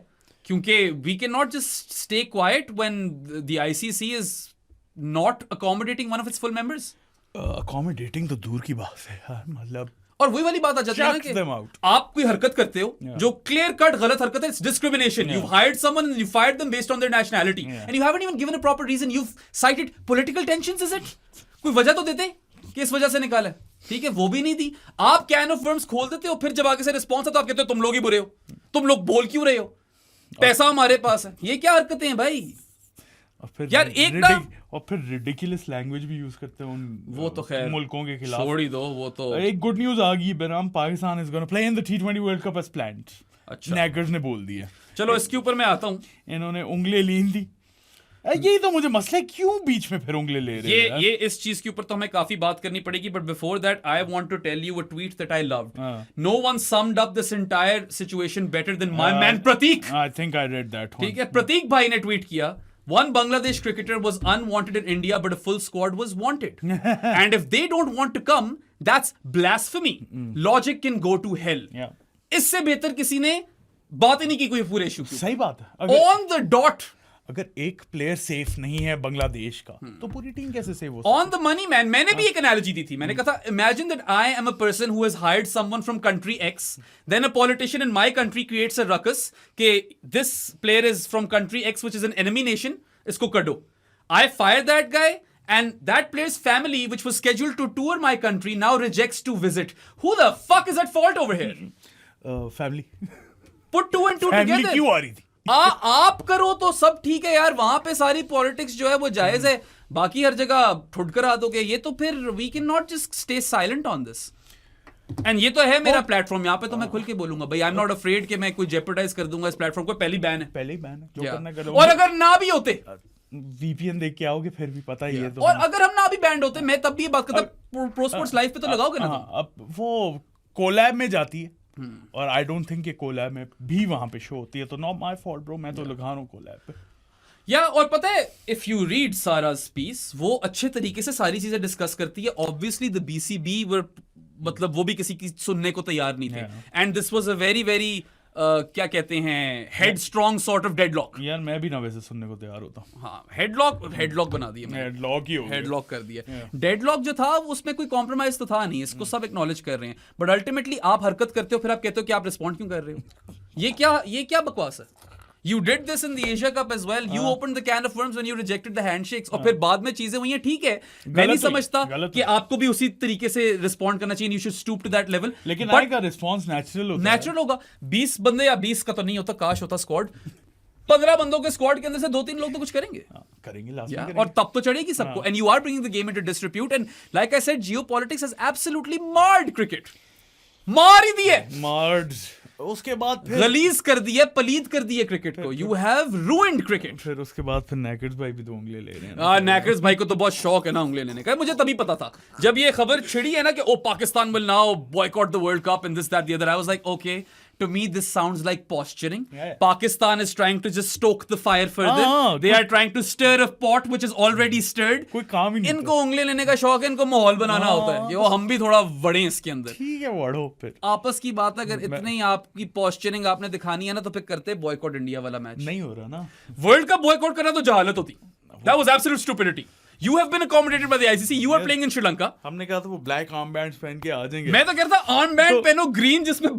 क्योंकि we can not just stay quiet when the ICC is not accommodating one of its full members. Accommodating तो दूर की बात है यार, मतलब. और वही वाली बात आ जाती है ना कि आप कोई हरकत करते हो जो क्लियर कट गलत हरकत है, it's discrimination. You hired someone and you fired them based on their nationality and you haven't even given a proper reason. You cited political tensions. Is it? कोई वजह तो देते कि इस वजह से निकाला है. ठीक है, वो भी नहीं दी. आप कैन ऑफ वर्म्स खोल देते हो, फिर जब आगे से रिस्पॉन्स आता है तो आप कहते हो तुम लोग ही बुरे हो, तुम लोग बोल क्यों रहे हो, पैसा हमारे पास है. ये क्या हरकतें हैं भाई? और फिर यार एक ना, और फिर रिडिकुलस लैंग्वेज भी यूज करते हैं उन वो तो खैर मुल्कों के खिलाफ. छोड़ ही दो वो तो. एक गुड न्यूज आ गई, बनाम Pakistan is gonna play in the T20 world cup as planned. अच्छा, नैगर्स ने बोल दिया. चलो इसके ऊपर मैं आता हूं. इन्होंने उंगली लीन दी. यही तो मुझे मसला है, क्यों बीच में फिर उंगली ले रहे हैं? ये इस चीज के ऊपर तो हमें काफी बात करनी पड़ेगी, but before that I want to tell you a tweet that I loved. No one summed up this entire situation better than my man Prateek. I think I read that one. ठीक है, प्रतीक भाई ने ट्वीट किया, one Bangladesh cricketer was unwanted in India but a full squad was wanted. And if they don't want to come, that's blasphemy. Logic can go to hell. इससे बेहतर किसी ने बात ही नहीं की कोई पूरे इशू की. सही बात है. On the dot. अगर एक प्लेयर सेफ नहीं है बांग्लादेश का, तो पूरी टीम कैसे सेफ हो? On the money man. मैंने भी एक एनालॉजी दी थी. मैंने कहा था, imagine that I am a person who has hired someone from country X, then a politician in my country creates a ruckus कि this player is from country X which is an enemy nation, इसको करो. I fire that guy and that player's family which was scheduled to tour my country now rejects to visit. Who the fuck is at fault over here? Family. Put two and two Family together. क्यों आ रही थी? आप करो तो सब ठीक है यार, वहां पे सारी पॉलिटिक्स जो है वो जायज है, बाकी हर जगह ठुडकर आ दोगे, ये तो फिर we can not just stay silent on this. And ये तो है मेरा प्लेटफॉर्म, यहाँ पे तो मैं खुल के बोलूंगा भाई, आई एम नॉट अफ्रेड कि मैं कोई जेपरडाइज कर दूंगा इस प्लेटफॉर्म को. पहली बैन है, पहले ही बैन है, जो करना करो. और अगर ना भी होते, VPN देख के आओगे फिर भी पता ही है. तो और अगर हम ना भी बैंड होते, मैं तब भी ये बात करता, प्रो स्पोर्ट्स लाइव पे तो लगाओगे ना. अब वो कोलैब में जाती है, और आई डोंट थिंक कि कोलैब में भी वहां पे शो होती है, तो नॉट माय फॉल्ट ब्रो, मैं तो लगा रहा हूं कोलैब पे. या और पता है, इफ यू रीड सारा's पीस, वो अच्छे तरीके से सारी चीजें डिस्कस करती है. ऑब्वियसली द BCB मतलब वो भी किसी की सुनने को तैयार नहीं थे, and this was a very very क्या कहते हैं, head strong sort of deadlock. यार मैं भी ना वैसे सुनने को तैयार होता हूँ. हाँ, हेडलॉक बना दिया, हेडलॉक ही हो गया, हेडलॉक कर दिया. डेडलॉक जो था उसमें कोई कॉम्प्रोमाइज तो था नहीं, इसको सब एक्नॉलेज कर रहे हैं, बट अल्टीमेटली आप हरकत करते हो, फिर आप कहते हो कि आप रिस्पॉन्ड क्यों कर रहे हो. ये क्या बकवास है? You did this in the Asia Cup as well. You opened the can of worms when you rejected the handshakes. और फिर बाद में चीजें हुई हैं, ठीक है, मैं नहीं समझता कि आपको भी उसी तरीके से रिस्पॉन्ड करना चाहिए. You should stoop to that level. लेकिन आएगा रिस्पॉन्स नेचुरल होता है. नेचुरल होगा. 20 बंदे या 20 का तो नहीं होता, काश होता स्क्वाड. 15 बंदों के स्क्वाड के अंदर से 2-3 लोग तो कुछ करेंगे करेंगे लास्ट Yeah, में और तब तो चढ़ेगी सबको and you are bringing the game into disrepute and like I said geopolitics has absolutely marred cricket मार ही दिए मार्ड उसके बाद फिर गलीज कर दिए पलीद कर दिए क्रिकेट को you have ruined cricket फिर उसके बाद फिर नैकेड्स भाई भी 2 उंगली ले रहे हैं नैकर्स भाई को तो बहुत शौक है ना उंगली लेने का मुझे तभी पता था जब ये खबर छिड़ी है ना कि oh Pakistan will now boycott the world cup and this that the other I was like okay to me this sounds like posturing Pakistan is trying to just stoke the fire further they are trying to stir a pot which is already stirred कोई काम ही नहीं इनको उंगली लेने का शौक है इनको माहौल बनाना होता है कि वो हम भी थोड़ा बड़े हैं इसके अंदर ठीक है बढ़ो फिर आपस की बात अगर इतनी ही आपकी पोस्चरिंग आपने दिखानी है ना तो फिर करते बॉयकॉट इंडिया वाला मैच नहीं हो रहा ना वर्ल्ड कप बॉयकॉट करना तो जहालत होती that was absolute stupidity You have been accommodated by the ICC. You are playing in Sri Lanka. हमने कहा था वो ब्लैक आर्म बैंड्स पहन के आ जाएंगे मैं तो कह रहा था आर्म बैंड पहनो ग्रीन जिसमें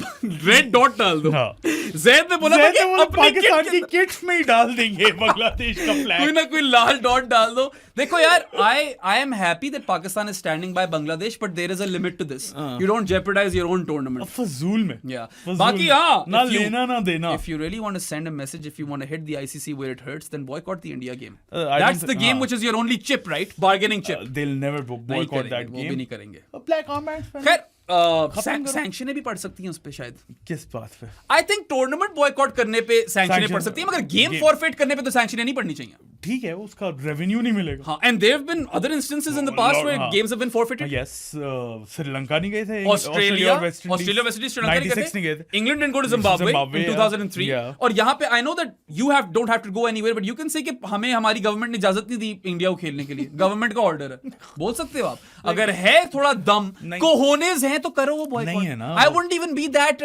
रेड डॉट डाल दो जैद ने बोला था कि अपने पाकिस्तान की किट्स में ही डाल देंगे बांग्लादेश का फ्लैग कोई ना कोई लाल डॉट डाल दो देखो यार I am happy that Pakistan is standing by Bangladesh but there is a limit to this you don't jeopardize your own tournament फजूल में बाकी हां ना लेना ना देना if you really want to send a message if you want to hit the ICC where it hurts then boycott the India game that's the game which is your only chip right bargaining chip they'll never boycott that वो game भी नहीं करेंगे ब्लैक आर्म बैंड्स खैर सैंक्शनें भी पड़ सकती हैं उस पे शायद किस बात पे आई थिंक टूर्नामेंट बॉयकॉट करने पे सैंक्शनें पड़ सकती हैं मगर गेम फॉरफिट करने पे तो सैंक्शनें नहीं पड़नी चाहिए ठीक है उसका रेवेन्यू नहीं मिलेगा हाँ and there have been other instances in the past where games have been forfeited yes Sri Lanka नहीं गए थे ऑस्ट्रेलिया वेस्ट इंडीज श्रीलंका नहीं गए थे England didn't go to Zimbabwe in 2003 और यहां पे I know that you don't have to go anywhere but you can say कि हमें हमारी गवर्नमेंट ने इजाजत नहीं दी इंडिया को खेलने के लिए गवर्नमेंट का ऑर्डर है बोल सकते हो आप अगर है थोड़ा दम कोहोनेस हैं तो करो वो बॉयकॉट नहीं है ना I wouldn't even be that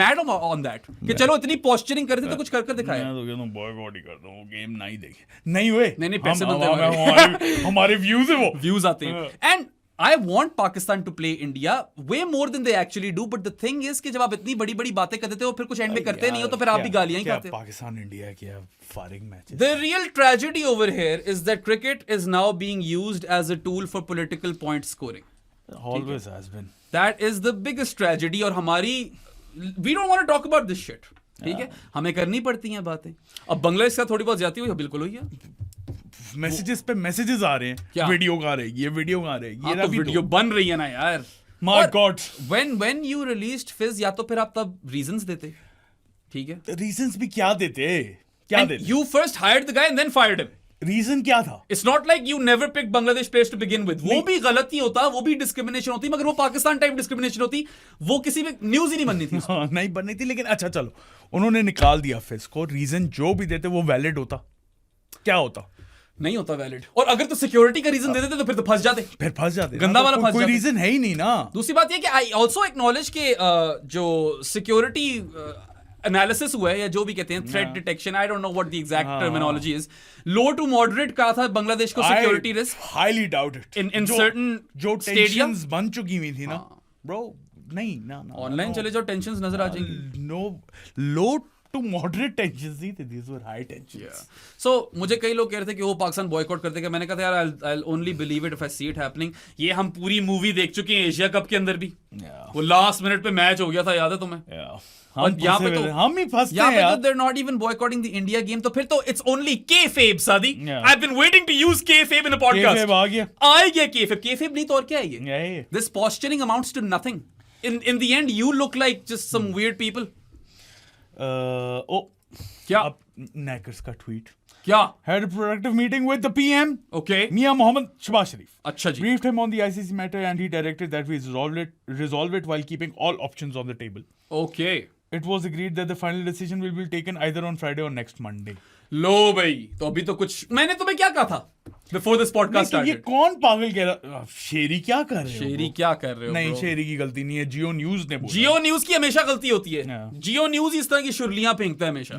mad on that कि चलो इतनी पोस्चरिंग कर दी तो कुछ कर दिखाया मैं तो कहता हूं बॉयकॉट ही कर दो वो गेम नहीं देखे नहीं हुए नहीं पैसे मिलते हमारे व्यूज है वो व्यूज आते हैं and I want Pakistan to play India way more than they actually do but the thing is कि जब आप इतनी बड़ी बड़ी बातें करते हो फिर कुछ एंड में करते नहीं हो तो फिर आप भी गालियां ही खाते हो पाकिस्तान इंडिया की फारिंग match The real tragedy over here is that cricket is now being used as a tool for political point scoring always has been that is the biggest tragedy और हमारी we don't want to talk about this shit ठीक है हमें करनी पड़ती हैं बातें अब बांग्लादेश का थोड़ी बहुत ज्यादा हुई बिल्कुल हुई है मैसेजेस पे मैसेजेस आ रहे हैं वीडियो आ रहेगी ये वीडियो आ रहेगी ये तो वीडियो बन रही है ना यार my God when you released Fizz या तो फिर आप तब रीजंस देते ठीक है रीजंस भी क्या देते you first hired the guy and then fired him reason क्या था It's not like you never picked Bangladesh players to begin with वो भी गलती होता वो भी डिस्क्रिमिनेशन होती मगर वो पाकिस्तान टाइप डिस्क्रिमिनेशन होती वो किसी में न्यूज ही नहीं बननी थी नहीं बननी थी लेकिन अच्छा चलो उन्होंने निकाल दिया फिज को रीजन जो भी देते वो वैलिड होता क्या होता नहीं होता वैलिड और अगर तो सिक्योरिटी का रीजन दे देते तो फिर तो फंस जाते गंदा वाला फंस जाते कोई रीजन है ही नहीं ना दूसरी बात ये कि आई ऑल्सो एक्नॉलेज के जो सिक्योरिटी एनालिसिस हुआ है या जो भी कहते हैं threat detection I don't know what the exact terminology is low to moderate कहा था बांग्लादेश को security risk highly doubt it in certain जो टेंशंस बन चुकी हुई थी ना ब्रो नहीं ना ऑनलाइन चले जाओ टेंशंस नजर आ जाएंगी no low to moderate tensions नहीं थे दीस वर हाई टेंशंस सो मुझे कई लोग कह रहे थे कि वो पाकिस्तान बॉयकॉट कर देगा मैंने कहा था यार I will only believe it if I see it happening ये हम पूरी मूवी देख चुके हैं एशिया कप के अंदर भी वो लास्ट मिनट पे मैच हो गया था याद है तुम्हें और यहाँ पे तो हम ही फंसते हैं यार they're not even boycotting the India game तो फिर तो it's only kayfabe सादी I've been waiting to use kayfabe in a podcast kayfabe आ गया kayfabe नहीं तो और क्या है ये this posturing amounts to nothing in the end you look like just some weird people क्या Nackers का tweet क्या had a productive meeting with the PM okay Mia Mohammed Shahbaz Sharif अच्छा जी briefed him on the ICC matter and he directed that we resolve it while keeping all options on the table okay it was agreed that the final decision will be taken either on Friday or next Monday लो भाई तो अभी तो कुछ मैंने तुम्हें क्या कहा था before this podcast started ये कौन पागल कह रहा शेरी क्या कर रहे हो शेरी क्या कर रहे हो नहीं शेरी की गलती नहीं है जियो न्यूज ने बोला जियो न्यूज की हमेशा गलती होती है जियो न्यूज इस तरह की शुरलियां फेंकता है हमेशा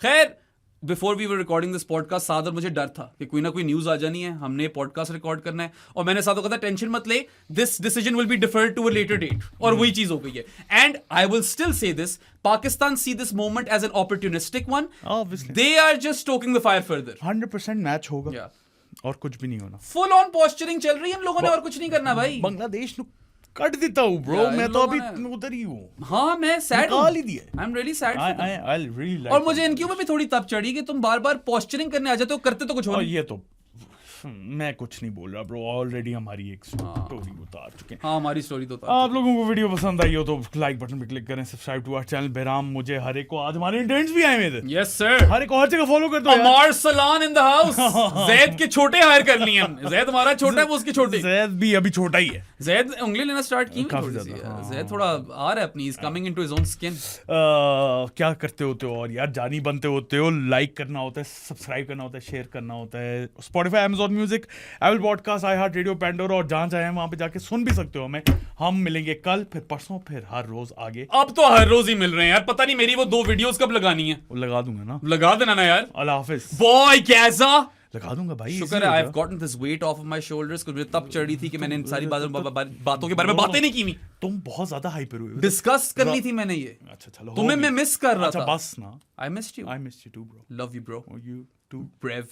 खैर before we were recording this podcast सादर मुझे डर था कि कोई ना कोई न्यूज आ जानी है हमने पॉडकास्ट रिकॉर्ड करना है और मैंने सादर को कहा टेंशन मत ले this decision will be deferred to a later date और वही चीज हो गई है and I will still say this Pakistan see this moment as an opportunistic one they are just stoking the fire further 100% match होगा और कुछ भी नहीं होना फुल ऑन पोस्चरिंग चल रही है इन लोगों ने और कुछ नहीं करना भाई बांग्लादेश कट देता हूँ ब्रो, Yeah, मैं इन तो लोगों अभी ने- उधर ही हूँ, हाँ मैं सैड हूँ, निकाल ही दिया। I am really sad. I'll really like और मुझे इनके ऊपर भी थोड़ी तप चढ़ी कि तुम बार बार पोस्चरिंग करने आ जाते हो, करते तो कुछ हो और नहीं। ये तो मैं कुछ नहीं बोल रहा ब्रो, ऑलरेडी हमारी एक स्टोरी उतार चुके हैं। हाँ हमारी स्टोरी तो था। आप लोगों को वीडियो पसंद आई हो तो लाइक बटन पे क्लिक करें, सब्सक्राइब टू आवर चैनल बेराम मुझे हर एक को। आज हमारे इंटेंट्स भी आए हुए थे, यस सर। हर एक को हर जगह फॉलो कर दो यार। अमार सलान इन द हाउस। जैद के छोटे हायर कर लिए हम। जैद हमारा छोटा है, वो उसके छोटे। जैद भी अभी छोटा ही है। जैद उंगली लेना स्टार्ट की काफी थोड़ी सी ज्यादा, यार। हाँ। जैद थोड़ा आ रहा है अपनी, is coming into his own skin. क्या करते होते हो और यार, जानी बनते होते हो, लाइक करना होता है, सब्सक्राइब करना होता है, शेयर करना होता है। Spotify, Amazon music, Apple podcast, I heart radio, Pandora, और जहां चाहे वहां पे जाके सुन भी सकते हो हमें। हम मिलेंगे कल, फिर परसों, फिर हर रोज आगे। अब तो हर रोज ही मिल रहे हैं यार, पता नहीं मेरी वो 2 वीडियोस कब लगानी है। वो लगा दूंगा ना, लगा देना ना यार। अल्लाह हाफिज। बॉय कैसा लगा दूंगा भाई, शुक्र easy है हो आई गया। Have gotten this weight of my shoulders, कुछ मुझे तब चढ़ी थी कि मैंने इन सारी बातों के बारे में बातें नहीं की हुई, तुम बहुत ज्यादा हाइपर हुए हो। डिस्कस करनी थी मैंने ये। अच्छा चलो, तुम्हें मैं मिस कर रहा अच्छा था। बस ना, I missed you. I miss you too bro, love you bro. You too. Brave.